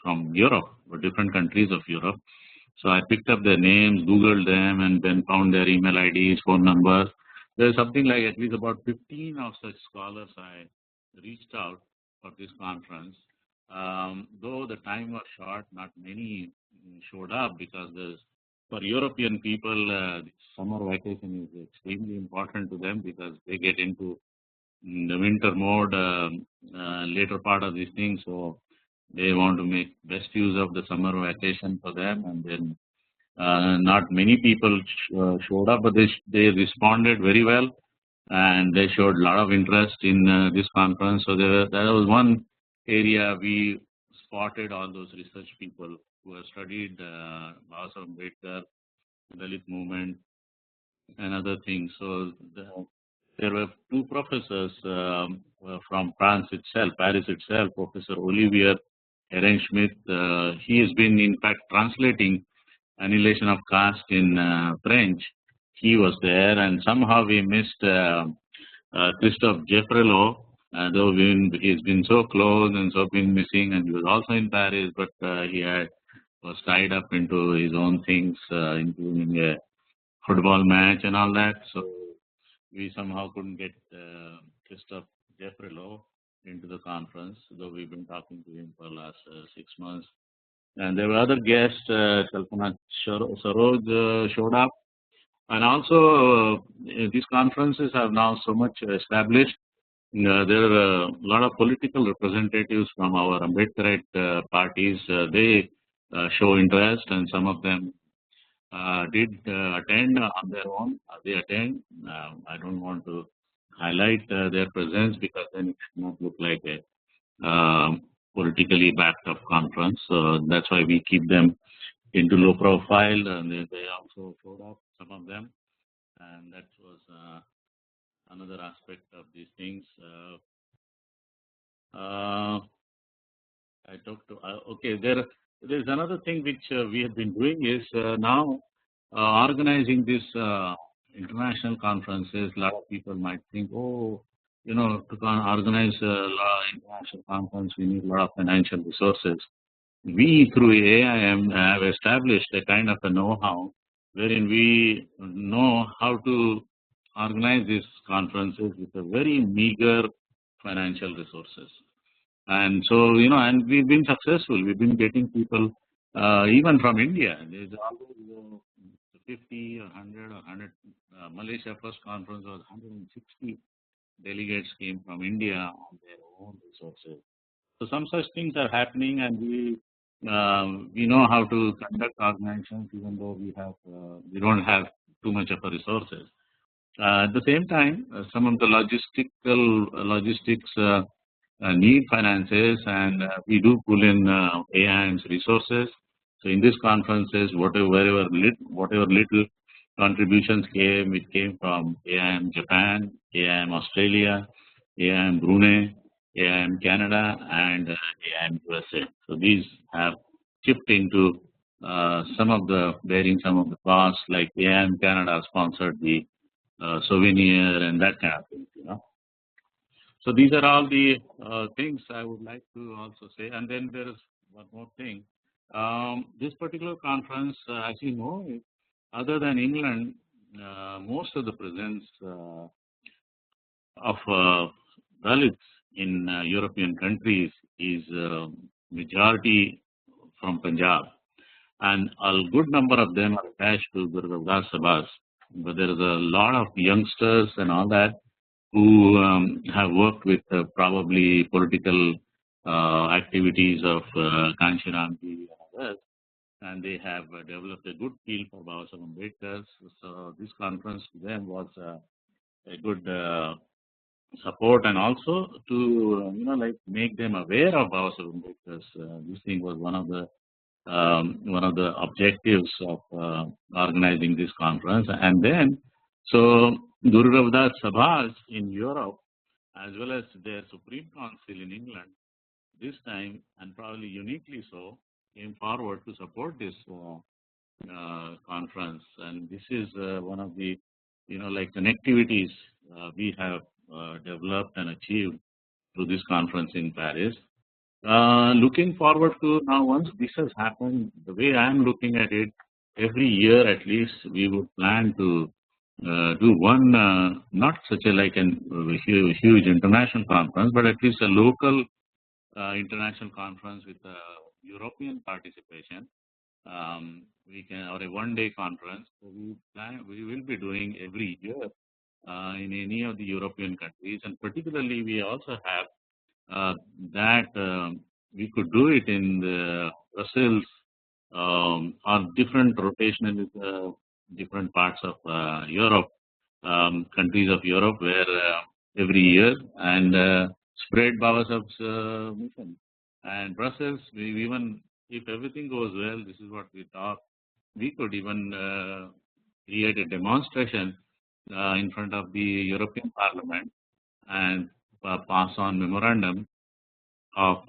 from Europe, or different countries of Europe. So I picked up their names, Googled them, and then found their email IDs, phone numbers. There's something like at least about 15 of such scholars I reached out for this conference. Though the time was short, not many showed up because for European people, summer vacation is extremely important to them because they get into the winter mode later part of this thing. So they want to make best use of the summer vacation for them, and then not many people showed up, but they responded very well, and they showed a lot of interest in this conference. So that was one area we spotted all those research people who have studied Babasaheb Ambedkar, Dalit movement, and other things. So there were two professors from France itself, Paris itself, Professor Olivier Ehrenschmidt. He has been, in fact, translating Annihilation of Caste in French. He was there, and somehow we missed Christophe Geoffrelot, though he's been so close and so been missing, and he was also in Paris, but he was tied up into his own things, including a football match and all that. So we somehow couldn't get Christophe Geoffrelot into the conference, though we've been talking to him for the last 6 months. And there were other guests, Kalpana Saroj showed up. And also, these conferences have now so much established. There are a lot of political representatives from our Ambedkarite parties. They show interest, and some of them did attend on their own. They attend. I don't want to highlight their presence because then it should not look like a politically backed up conference. So that's why we keep them into low profile, and they also showed up, some of them, and that was another aspect of these things. I talked to okay. There's another thing which we have been doing is now organizing this international conferences. A lot of people might think, oh, to organize a international conference, we need a lot of financial resources. We, through AIM, have established a kind of a know-how wherein we know how to organize these conferences with a very meager financial resources. And so, and we've been successful. We've been getting people, even from India. There's always 50 or 100 or 100. Malaysia first conference was 160 delegates came from India on their own resources. So some such things are happening, and we know how to conduct organizations, even though we don't have too much of a resources. At the same time, some of the logistics need finances, and we do pull in AIM's resources. So in these conferences, whatever little contributions came, it came from AIM Japan, AIM Australia, AIM Brunei, AIM Canada, and AIM USA. So these have chipped into bearing some of the costs, like AIM Canada sponsored the souvenir and that kind of thing. So these are all the things I would like to also say. And then there is one more thing. This particular conference, as you know, other than England, most of the presence of Dalits in European countries is majority from Punjab. And a good number of them are attached to Guru Ravdas Sabhas. But there is a lot of youngsters and all that who have worked with probably political activities of Kanshiramji and others, and they have developed a good feel for Babasaheb Ambedkar. So this conference to them was a good support, and also to make them aware of Babasaheb Ambedkar. This thing was one of the objectives of organizing this conference. And then, so Guru Ravdas Sabhas in Europe, as well as their Supreme Council in England, this time, and probably uniquely so, came forward to support this conference. And this is one of the, connectivities we have developed and achieved through this conference in Paris. Looking forward to now, once this has happened, the way I am looking at it, every year at least we would plan to do one, not such a huge international conference, but at least a local international conference with European participation. Or a one-day conference. So we will be doing every year in any of the European countries, and particularly we also have that we could do it in the Brussels or different rotation with different parts of Europe, countries of Europe, where every year, and spread Babasaheb's mission. And Brussels, we even, if everything goes well, this is what we thought, we could even create a demonstration in front of the European Parliament and pass on memorandum of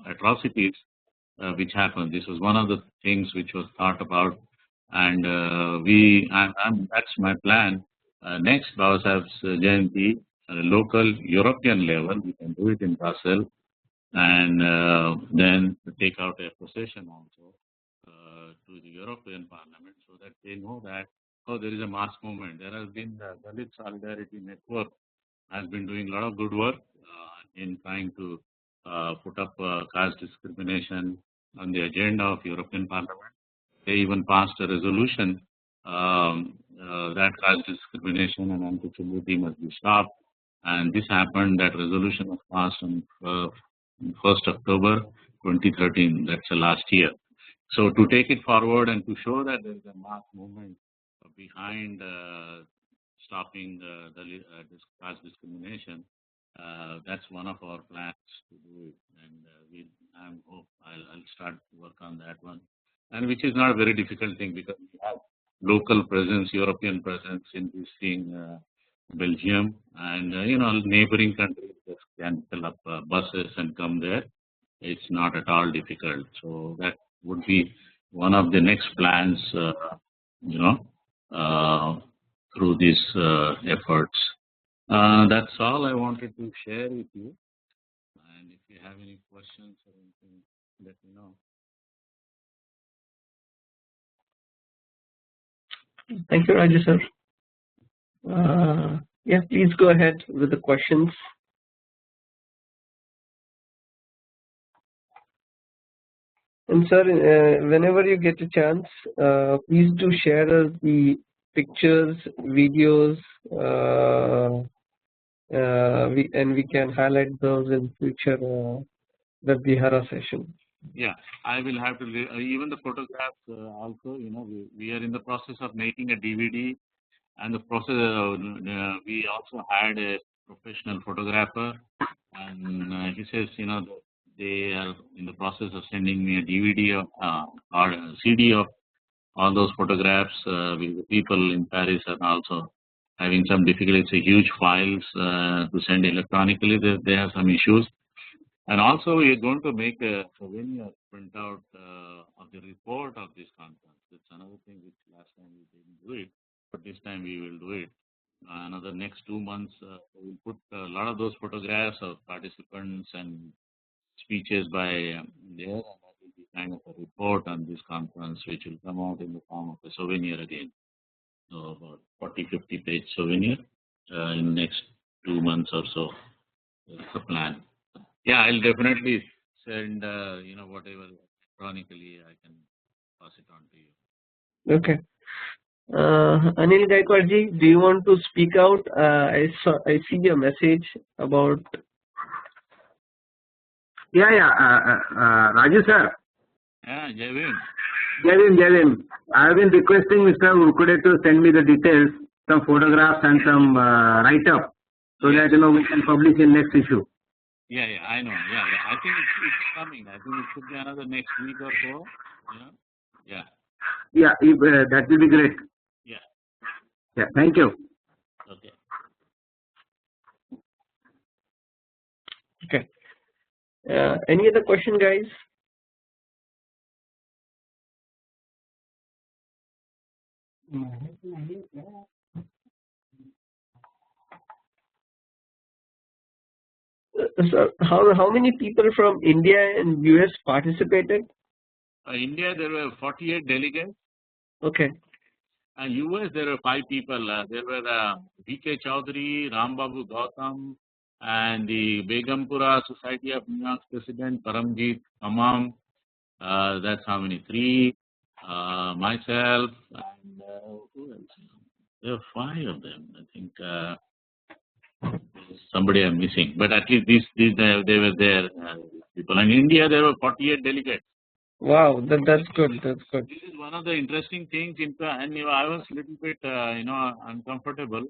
atrocities which happened. This was one of the things which was thought about, and that's my plan. Next Babasaheb's Jayanti, local European level, we can do it in Brussels, and then take out a procession also to the European Parliament, so that they know that there is a mass movement. There has been the Dalit Solidarity Network has been doing a lot of good work in trying to put up caste discrimination on the agenda of European Parliament. They even passed a resolution that caste discrimination and untouchability must be stopped. And this happened, that resolution was passed on 1st October 2013, that's the last year. So to take it forward and to show that there is a mass movement behind stopping this caste discrimination, that's one of our plans to do it. And I'll start to work on that one. And which is not a very difficult thing, because we have local presence, European presence in this thing, Belgium, and neighboring countries just can fill up buses and come there. It's not at all difficult. So that would be one of the next plans, through these efforts. That's all I wanted to share with you. And if you have any questions or anything, let me know. Thank you, Raju sir. Yeah, please go ahead with the questions. And sir, whenever you get a chance, please do share us the pictures, videos, and we can highlight those in future the Vihara session. Yeah, I will have to even the photographs also. We are in the process of making a DVD, and the process we also had a professional photographer, and he says they are in the process of sending me a DVD or a CD of all those photographs. The people in Paris are also having some difficulty. It's a huge files to send electronically. They have some issues. And also, we are going to make a souvenir printout of the report of this conference. It's another thing which last time we didn't do it, but this time we will do it. Another next 2 months, we'll put a lot of those photographs of participants and speeches by there, and that will be kind of a report on this conference, which will come out in the form of a souvenir again. So about 40-50 page souvenir in next 2 months or so. That's the plan. Yeah, I'll definitely send whatever electronically I can pass it on to you. Okay. Anil Gaikwadji, do you want to speak out? I see your message about. Raju sir. Yeah, Javin. Javin. I have been requesting Mr. Urkude to send me the details, some photographs and some write-up, so that we can publish in next issue. Yeah, I know. Yeah. I think it's coming. I think it should be another next week or so. Yeah. Yeah, that will be great. Yeah. Yeah, thank you. Okay. Okay. Any other question, guys? So how many people from India and US participated? India, there were 48 delegates. Okay. And US, there were 5 people. There were V.K. Chowdhury, Rambabu Gautam, and the Begumpura Society of New York's president, Paramjit Tamam. That's how many? 3. Myself, and who else? There are 5 of them. I think somebody I'm missing. But at least they were there. People. And in India, there were 48 delegates. Wow, that's good. That's good. This is one of the interesting things. And I was a little bit, uncomfortable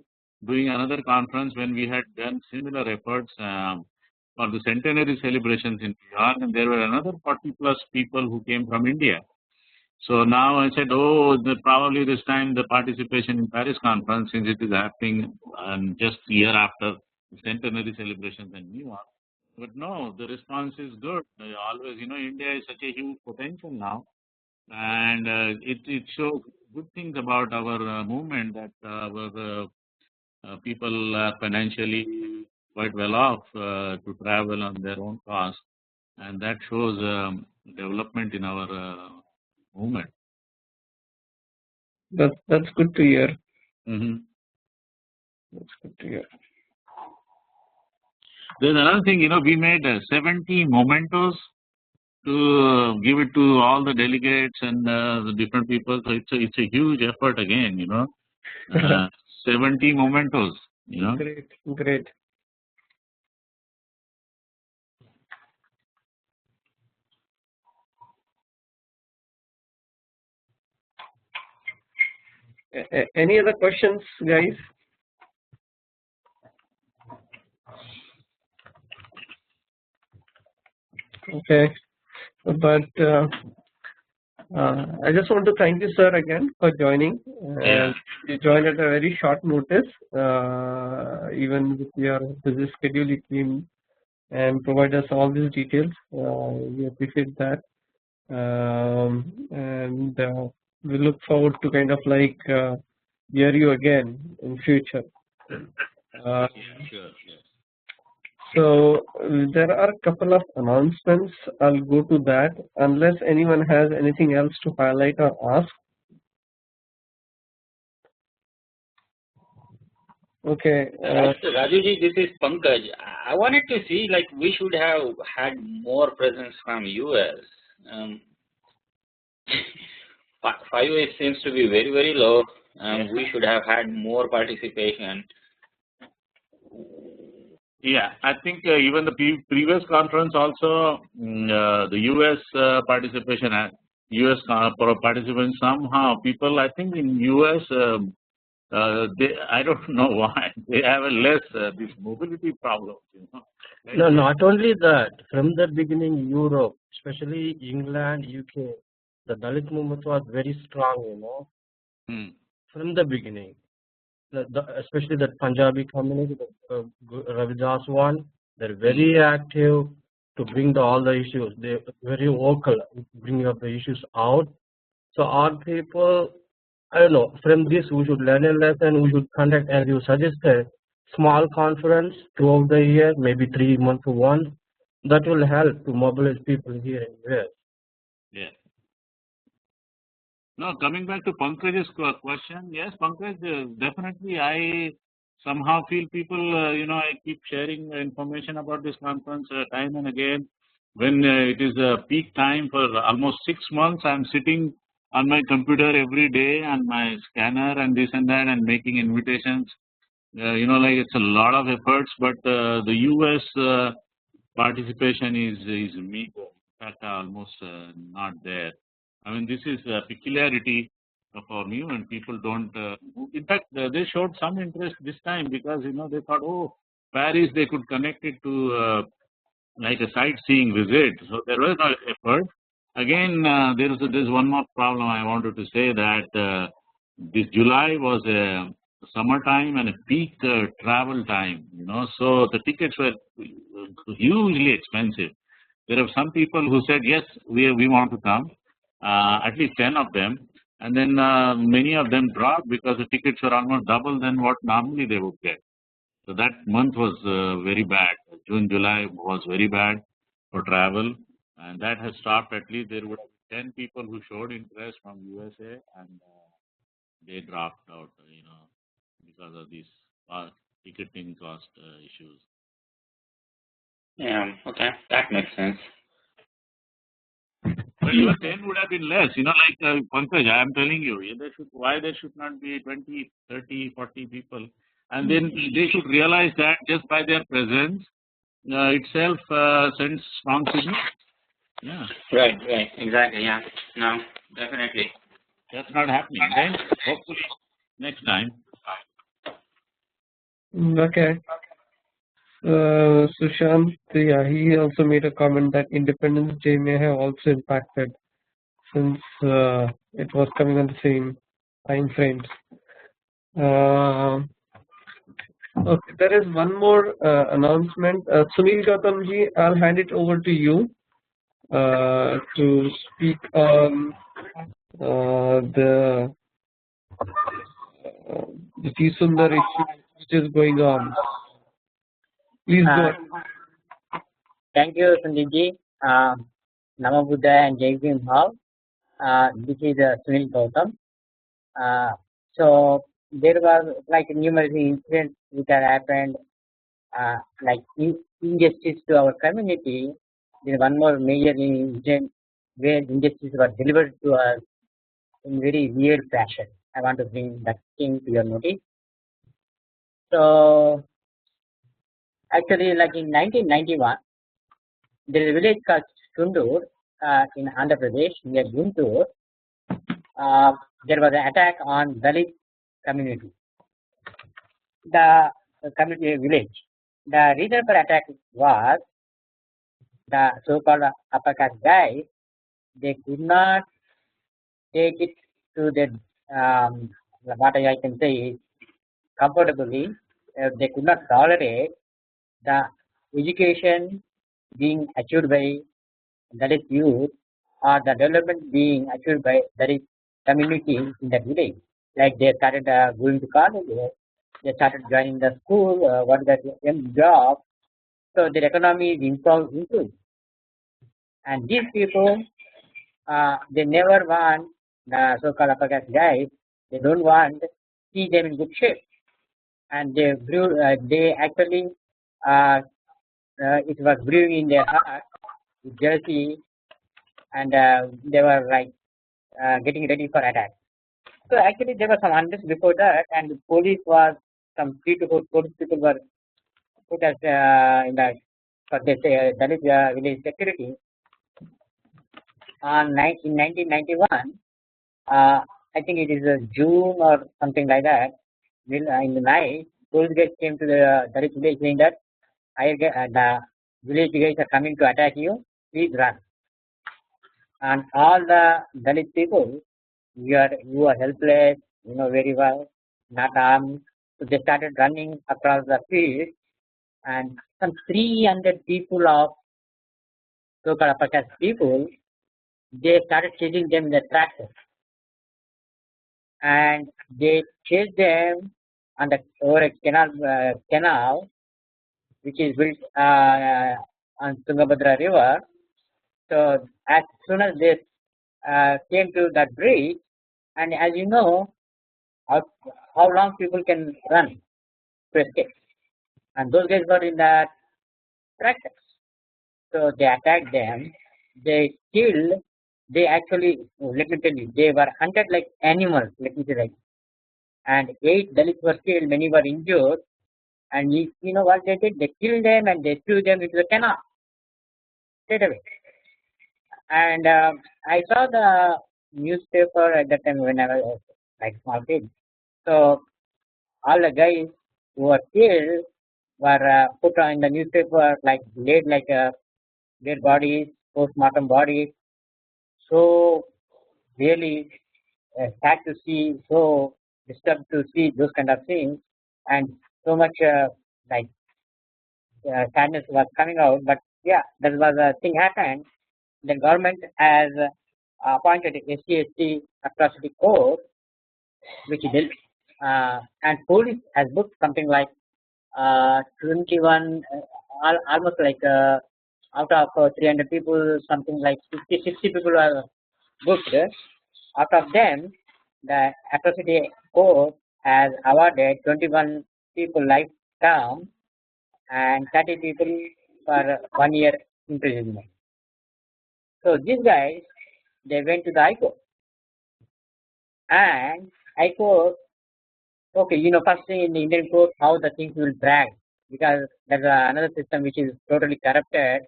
doing another conference when we had done similar efforts for the centenary celebrations in New York, and there were another 40 plus people who came from India. So now I said, probably this time the participation in Paris conference, since it is happening just a year after the centenary celebrations in New York. But no, the response is good. Always, India is such a huge potential now, and it shows good things about our movement, that our people are financially quite well off to travel on their own cost, and that shows development in our movement. That's good to hear. Mm-hmm. That's good to hear. There's another thing, we made 70 mementos to give it to all the delegates and the different people. So it's a huge effort again, 70 mementos, Great. Any other questions, guys? Okay, but I just want to thank you, sir, again for joining. You joined at a very short notice, even with your busy schedule. You came and provide us all these details. We appreciate that, and we look forward to kind of hear you again in future. Uh, Sure. Yes. so there are a couple of announcements. I'll go to that unless anyone has anything else to highlight or ask. Okay. Rajuji, this is Pankaj. I wanted to see, like, we should have had more presence from US. 5 seems to be very, very low. We should have had more participation. Yeah, I think even the previous conference also, the US participation, US participants, somehow people, I think in US, I don't know why, they have a less this mobility problem. Like, No, not only that. From the beginning, Europe, especially England, UK, the Dalit movement was very strong. From the beginning. Especially the Punjabi community, the Ravidas one, they're very active to bring all the issues. They're very vocal, bringing up the issues out. So our people, I don't know, from this we should learn a lesson, we should conduct, as you suggested, small conference throughout the year, maybe 3 months once. That will help to mobilize people here in US. Yeah. No, coming back to Pankaj's question, yes, Pankaj, definitely I somehow feel people, I keep sharing information about this conference time and again. When it is a peak time for almost 6 months, I'm sitting on my computer every day on my scanner and this and that and making invitations. Like it's a lot of efforts, but the US participation is meager, in fact, almost not there. I mean, this is a peculiarity for me when people don't. In fact, they showed some interest this time because they thought, oh, Paris, they could connect it to like a sightseeing visit. So there was no effort. Again, there's one more problem I wanted to say that this July was a summertime and a peak travel time. So the tickets were hugely expensive. There are some people who said yes, we want to come, at least 10 of them, and then many of them dropped because the tickets were almost double than what normally they would get. So that month was very bad. June, July was very bad for travel, and that has stopped. At least there were 10 people who showed interest from USA, and they dropped out, because of these ticketing cost issues. Yeah, okay, that makes sense. But even 10 would have been less, like Pankaj, I am telling you, why there should not be 20, 30, 40 people. And then they should realize that just by their presence itself sends strong signal. Yeah. Right, exactly, yeah. No, definitely. That's not happening. Then hopefully next time. Okay. Sushant, yeah, he also made a comment that Independence Day may have also impacted since it was coming on the same time frames. Okay, there is one more announcement. Sunil Gautamji, I'll hand it over to you to speak on the Sundar issue which is going on. Please go ahead. Thank you, Sandeepji. Namo Buddha and Jai Bhim Bhav. This is Sunil Gautam. So there was like numerous incidents which have happened, like injustice to our community. There is one more major incident where injustice was delivered to us in very weird fashion. I want to bring that thing to your notice. So actually, like in 1991, there is a village called Sundur in Andhra Pradesh near Guntur. There was an attack on Dalit community, the community village. The reason for attack was the so-called upper caste guys. They could not take it to the what I can say is comfortably. They could not tolerate the education being achieved by Dalit youth or the development being achieved by Dalit community in that village. Like they started going to colleges, they started joining the school, what is that job, so their economy is improved. And these people, they never want the so-called upper caste guys, they don't want to see them in good shape. And they actually, it was brewing in their heart, jealousy, and they were like getting ready for attack. So actually there was some unrest before that, and the police was, some 3 to 4 police people were put as in the, for this Dalit village security. In 1991, I think it is June or something like that, in the night, police guys came to the Dalit village saying that the village guys are coming to attack you, please run. And all the Dalit people, you are helpless, you know very well, not armed. So they started running across the field, and some 300 people of so-called upper caste people, they started chasing them in the tractor, and they chased them on the over a canal which is built on Tungabhadra river. So as soon as they came to that bridge, and as you know, how long people can run to escape, and those guys were in that tractors. So they attacked them. They killed. They actually, let me tell you, they were hunted like animals. Let me say that. And 8 Dalits were killed. Many were injured. And you know what they did? They killed them and they threw them into the canal straight away. And I saw the newspaper at that time when I was like small kid. So all the guys who were killed were put on the newspaper, like laid like their bodies, post-mortem bodies. So really sad to see, so disturbed to see those kind of things, and so much like sadness was coming out. But yeah, that was a thing happened. The government has appointed a SC/ST atrocity court, which dealt, and police has booked something like 21, almost like out of 300 people, something like 50, 60 people are booked. Out of them, the atrocity court has awarded 21 people life term and 30 people for 1 year imprisonment. So these guys, they went to the High Court, and High Court, okay, you know, first thing in the Indian court, how the things will drag, because there's another system which is totally corrupted.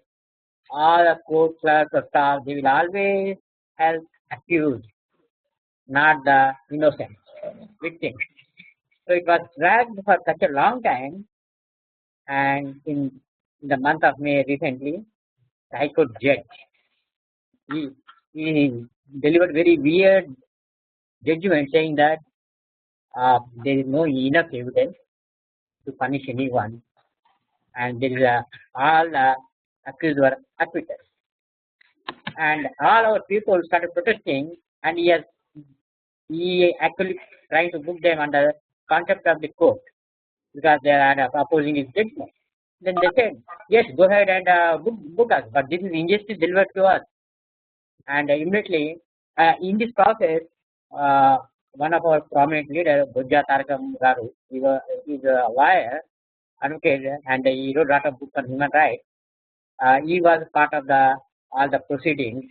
All the court clerks or staff, they will always help accused, not the innocent victim. So it was dragged for such a long time, and in the month of May recently, the High Court judge, he delivered very weird judgment saying that there is no enough evidence to punish anyone, and there is all accused were acquitted. And all our people started protesting, and he actually trying to book them under concept of the court because they are opposing his judgment. Then they said, yes, go ahead and book us, but this is injustice delivered to us. And immediately, in this process, one of our prominent leaders, Bujja Tarakam Garu, he is a lawyer, advocate, and he wrote a lot of books on human rights. He was part of all the proceedings,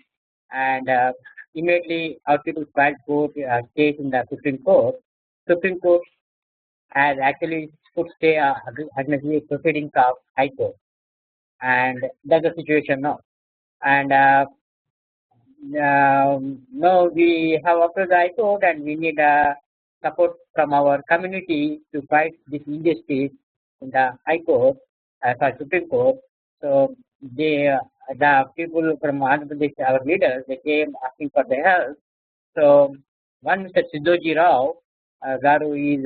and immediately our people filed case in the Supreme Court. Supreme Court has actually put stay against the proceedings of High Court, and that's the situation now. And now we have approached the High Court, and we need support from our community to fight this injustice in the High Court, Supreme Court. So the people from Andhra Pradesh, our leaders, they came asking for their help. So one Mr. Sidhoji Rao Garu is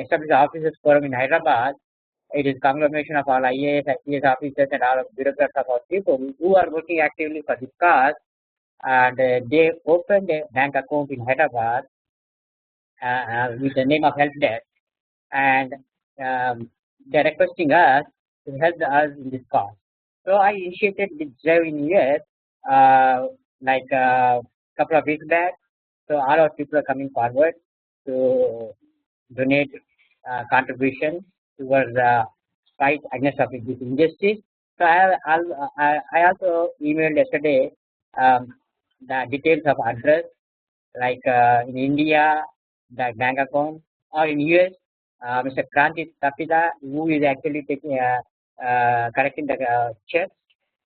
established officers forum in Hyderabad. It is conglomeration of all IAS, IPS officers and all of bureaucrats of our people who are working actively for this cause, and they opened a bank account in Hyderabad with the name of Help Desk, and they're requesting us to help us in this cause. So I initiated this drive in US like a couple of weeks back. So all our people are coming forward to donate contribution towards fight against of this injustice. So I also emailed yesterday the details of address, like in India, the bank account, or in US, Mr. Kranti Tapida, who is actually taking collecting the checks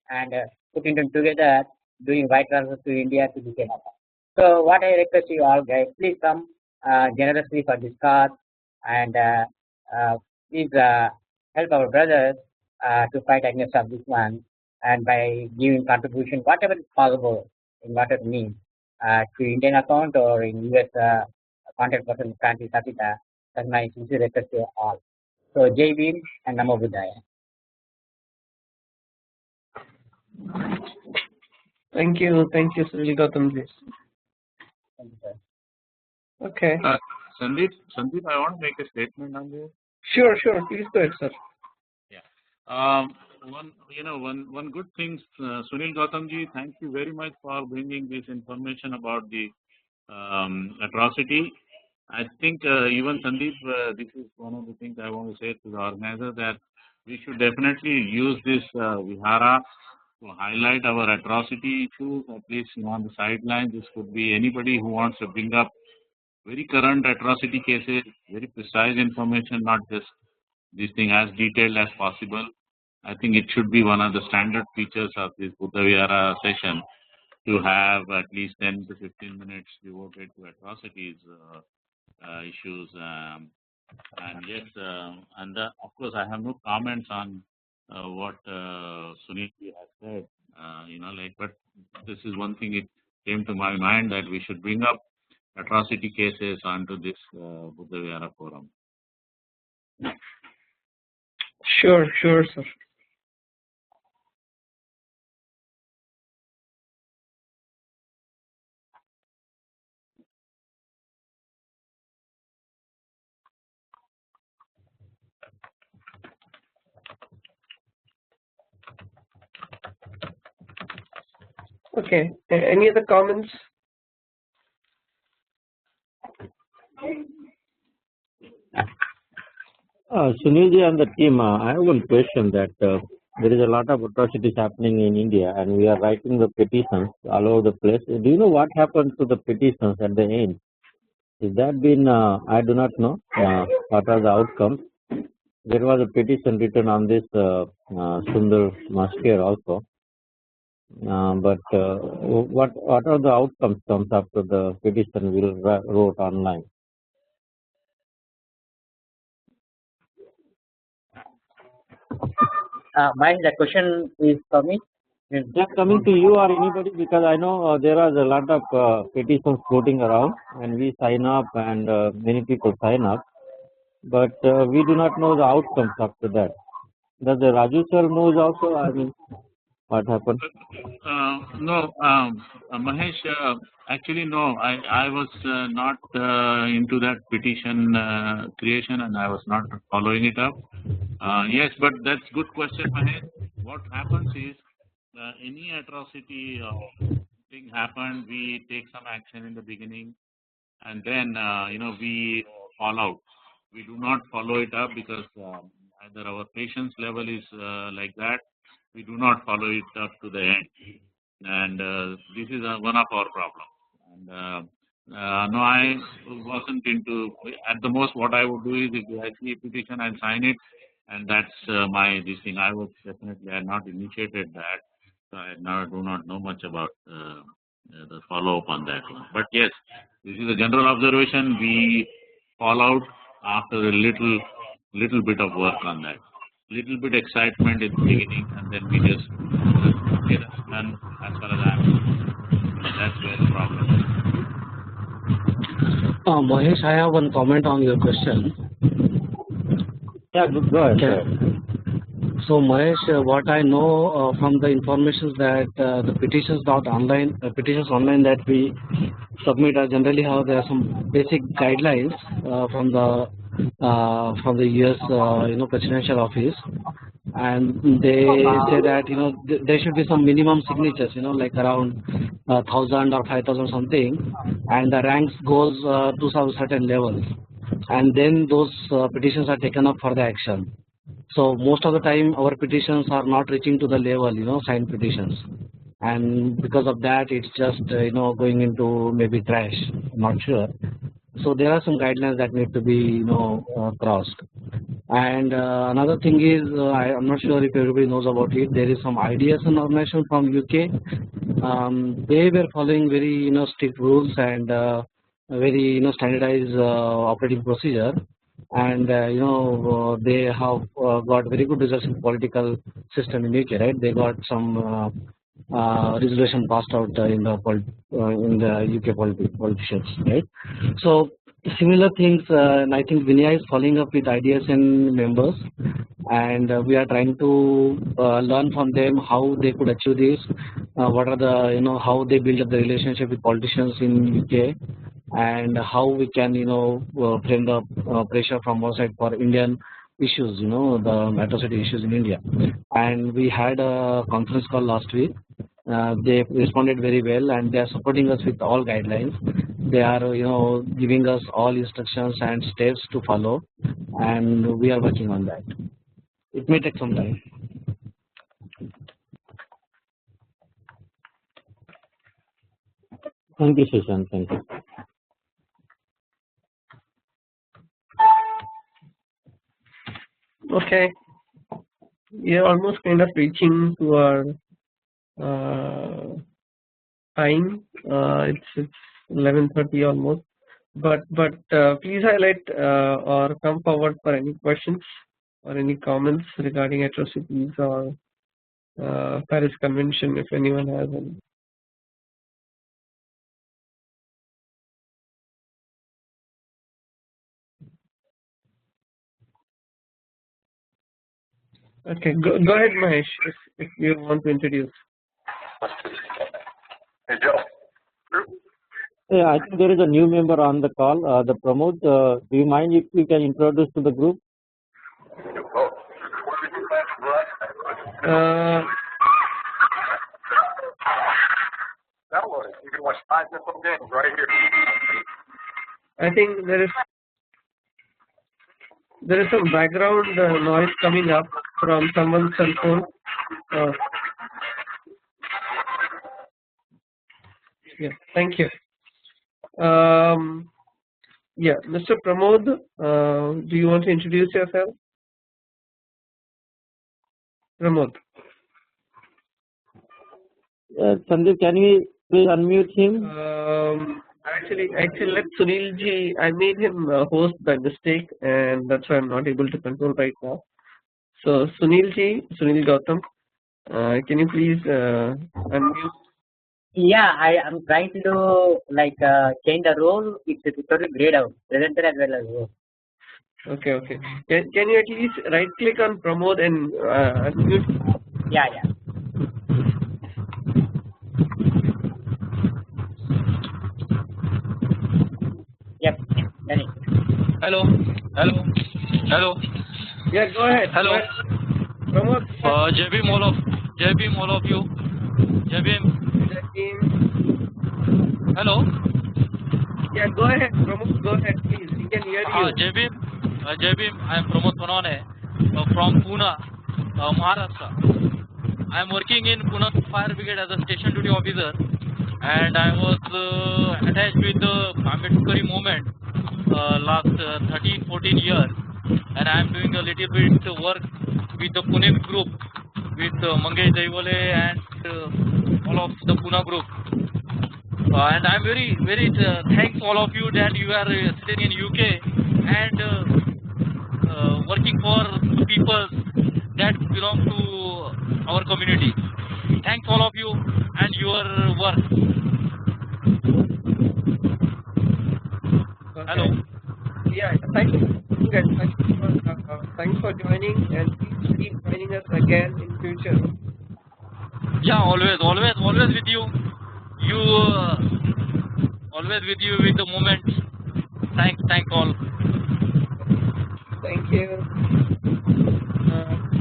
and putting them together, doing wire transfer to India to the Canada. So what I request you all guys, please come generously for this cause, and please help our brothers to fight against of this one, and by giving contribution whatever is possible in whatever means to Indian account or in US contact person Kranti Sapita. That's my sincere request to all. So Jai Bhim and Namo Buddhaya. Thank you, Sunil Gautamji. Thank you, sir. Okay. Sandeep, I want to make a statement on this. Sure. Please go ahead, sir. Yeah. One good thing, Sunil Gautamji, thank you very much for bringing this information about the atrocity. I think even Sandeep, this is one of the things I want to say to the organizer, that we should definitely use this Vihara to highlight our atrocity issues, at least on the sidelines. This could be anybody who wants to bring up very current atrocity cases, very precise information, not just this thing as detailed as possible. I think it should be one of the standard features of this Buddha Vihara session to have at least 10 to 15 minutes devoted to atrocities issues. And yes, of course, I have no comments on what Sunil has said. But this is one thing it came to my mind, that we should bring up atrocity cases onto this Buddha Vihara forum. Sure, sir. Okay. Any other comments? Sunilji and the team, I have one question, that there is a lot of atrocities happening in India, and we are writing the petitions all over the place. Do you know what happened to the petitions at the end? Is that been, I do not know what are the outcomes. There was a petition written on this Sundar Masker also. But what are the outcomes comes after the petition we wrote online? Mike, the question is for me. Just coming to you or anybody, because I know there are a lot of petitions floating around, and we sign up, and many people sign up, but we do not know the outcomes after that. Does the Raju sir knows also? I mean, what happened? No, Mahesh, actually no, I was not into that petition creation, and I was not following it up. Yes, but that's good question, Mahesh. What happens is, any atrocity thing happened, we take some action in the beginning, and then we fall out. We do not follow it up because either our patience level is like that. We do not follow it up to the end, and this is one of our problems. And no, I wasn't into. At the most, what I would do is, if I see a petition, I'll sign it, and that's this thing. I had not initiated that, so I do not know much about the follow up on that one. But yes, this is a general observation. We fall out after a little bit of work on that. Little bit excitement in the beginning, and then we just get it done as far as I'm concerned. That's where the problem is. Mahesh, I have one comment on your question. Yeah, go ahead. So Mahesh, what I know from the information that the petitions online that we submit generally have there are some basic guidelines from the from the US presidential office, and they say that there should be some minimum signatures, like around 1,000 or 5,000 something, and the ranks goes to some certain levels, and then those petitions are taken up for the action. So most of the time our petitions are not reaching to the level, signed petitions, and because of that it's just going into maybe trash. I'm not sure. So there are some guidelines that need to be crossed. And another thing is, I'm not sure if everybody knows about it. There is some IDSN organization from UK. They were following very strict rules and very standardized operating procedure, and they have got very good results in political system in UK, right? They got some resolution passed out in the UK politicians, right? So similar things, and I think Vinaya is following up with IDSN members, and we are trying to learn from them how they could achieve this, what are the how they build up the relationship with politicians in UK, and how we can frame the pressure from our side for Indian issues, the atrocity issues in India. And we had a conference call last week. They responded very well, and they are supporting us with all guidelines. They are giving us all instructions and steps to follow, and we are working on that. It may take some time. Thank you, Shashank. Thank you. Okay, we are almost kind of reaching to our time. It's 11:30 almost, but please highlight or come forward for any questions or any comments regarding atrocities or Paris Convention if anyone has any. Okay, go ahead, Mahesh, if you want to introduce. Hey, Joe. Yeah, I think there is a new member on the call, the Pramod. Do you mind if you can introduce to the group? Download it. You can watch 5 NFL games right here. I think there is some background noise coming up from someone's cell phone. Yeah, thank you. Yeah, Mr. Pramod, do you want to introduce yourself? Pramod. Sandeep, can we please unmute him? Actually, let Sunil ji. I made him host by mistake, and that's why I'm not able to control right now. So Sunil ji, Sunil Gautam, can you please unmute? Yeah, I am trying to do change the role. It's totally grayed out, presenter as well as role. Okay. Can you at least right click on Pramod and unmute? Yeah. Yep. Ready. Hello. Yeah, go ahead. Hello. Pramod. JB all of you. JB. Hello. Yeah, go ahead, Pramod. Go ahead, please. We can hear you. JB, I am Pramod Panone from Pune, Maharashtra. I am working in Pune Fire Brigade as a station duty officer, and I was attached with the Ambedkari movement last 13-14 years, and I am doing a little bit work with the Pune group, with Mangesh Daivole and all of the Pune group. And I am very, very thanks all of you that you are sitting in UK and working for people that belong to our community. Thanks all of you and your work. Okay. Hello. Yeah, thank you guys. Thanks for joining, and please keep joining us again in future. Yeah, always with you. Always with you with the moment. Thanks all. Thank you.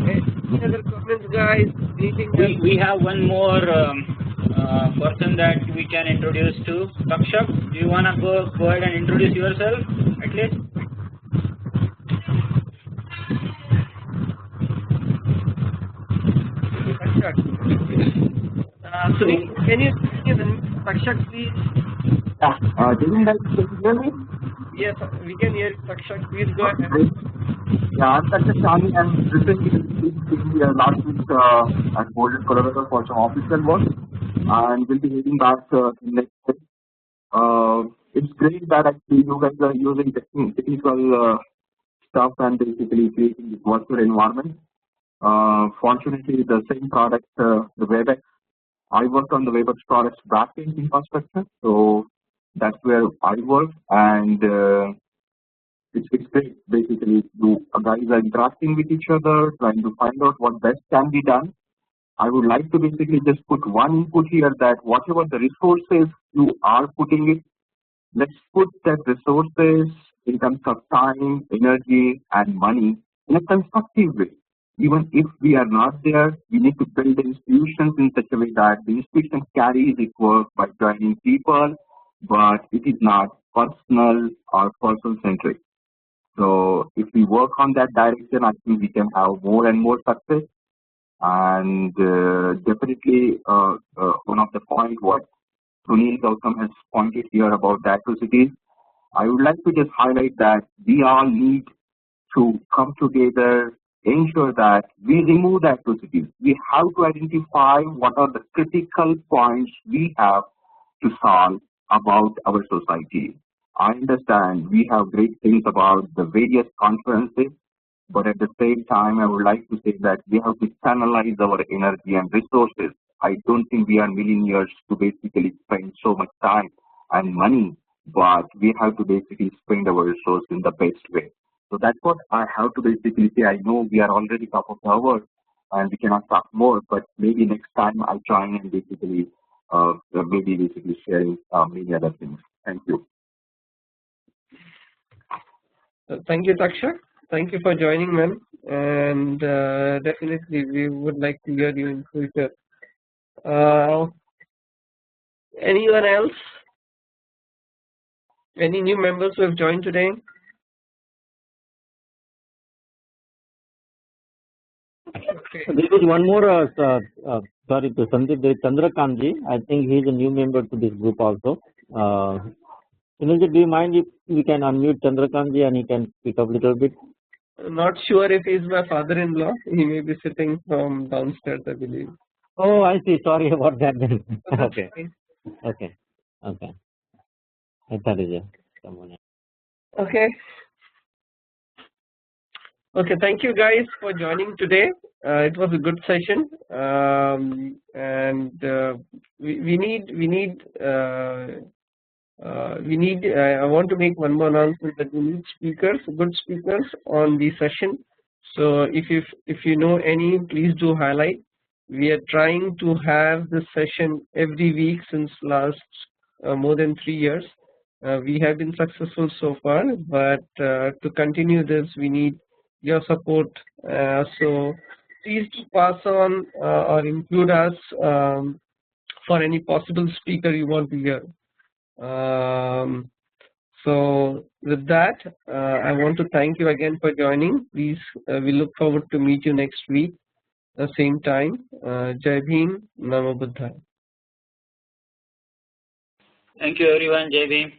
Any other comments, guys? Anything else? We have one more person that we can introduce to. Takshak, do you wanna go ahead and introduce yourself at least? Can you Takshak, please? Can you hear me? Yes, we can hear Takshak. Please go ahead. Yeah, I'm Takshak Shani and recently last week at Golden, Colorado for some official work, and we'll be heading back next week. It's great that actually you guys are using technical stuff and basically creating this virtual environment. Fortunately, the same product, the WebEx, I worked on the WebEx products backend infrastructure, so that's where I work, and it's great. Basically, you guys are interacting with each other, trying to find out what best can be done. I would like to basically just put one input here that whatever the resources you are putting it, let's put that resources in terms of time, energy, and money in a constructive way. Even if we are not there, we need to build institutions in such a way that the institution carries its work by joining people, but it is not personal or person-centric. So if we work on that direction, I think we can have more and more success. And definitely one of the points what Sunil Gautam has pointed here about the atrocities, I would like to just highlight that we all need to come together, ensure that we remove the atrocities. We have to identify what are the critical points we have to solve about our society. I understand we have great things about the various conferences, but at the same time, I would like to say that we have to channelize our energy and resources. I don't think we are millionaires to basically spend so much time and money, but we have to basically spend our resources in the best way. So that's what I have to basically say. I know we are already top of the hour and we cannot talk more, but maybe next time I'll join and basically sharing many other things. Thank you. Thank you, Takshak. Thank you for joining, man. And definitely we would like to hear you in future. Anyone else? Any new members who have joined today? Okay. There is one more, sorry to Sandeep, there is Chandrakantji. I think he is a new member to this group also. Sunilji, do you mind if we can unmute Chandrakantji and he can speak up a little bit? Not sure if he's my father-in-law. He may be sitting from downstairs, I believe. Oh, I see. Sorry about that then. Okay. Okay. Okay. I thought it was someone else. Okay. Okay, thank you guys for joining today. It was a good session, and we need. I want to make one more announcement that we need speakers, good speakers on the session. So if you know any, please do highlight. We are trying to have this session every week since last more than 3 years. We have been successful so far, but to continue this, we need your support. So please pass on or include us for any possible speaker you want to hear. So with that, I want to thank you again for joining. Please, we look forward to meet you next week, the same time. Jai Bhim, Namo Buddhaya. Thank you everyone. Jai Bhim.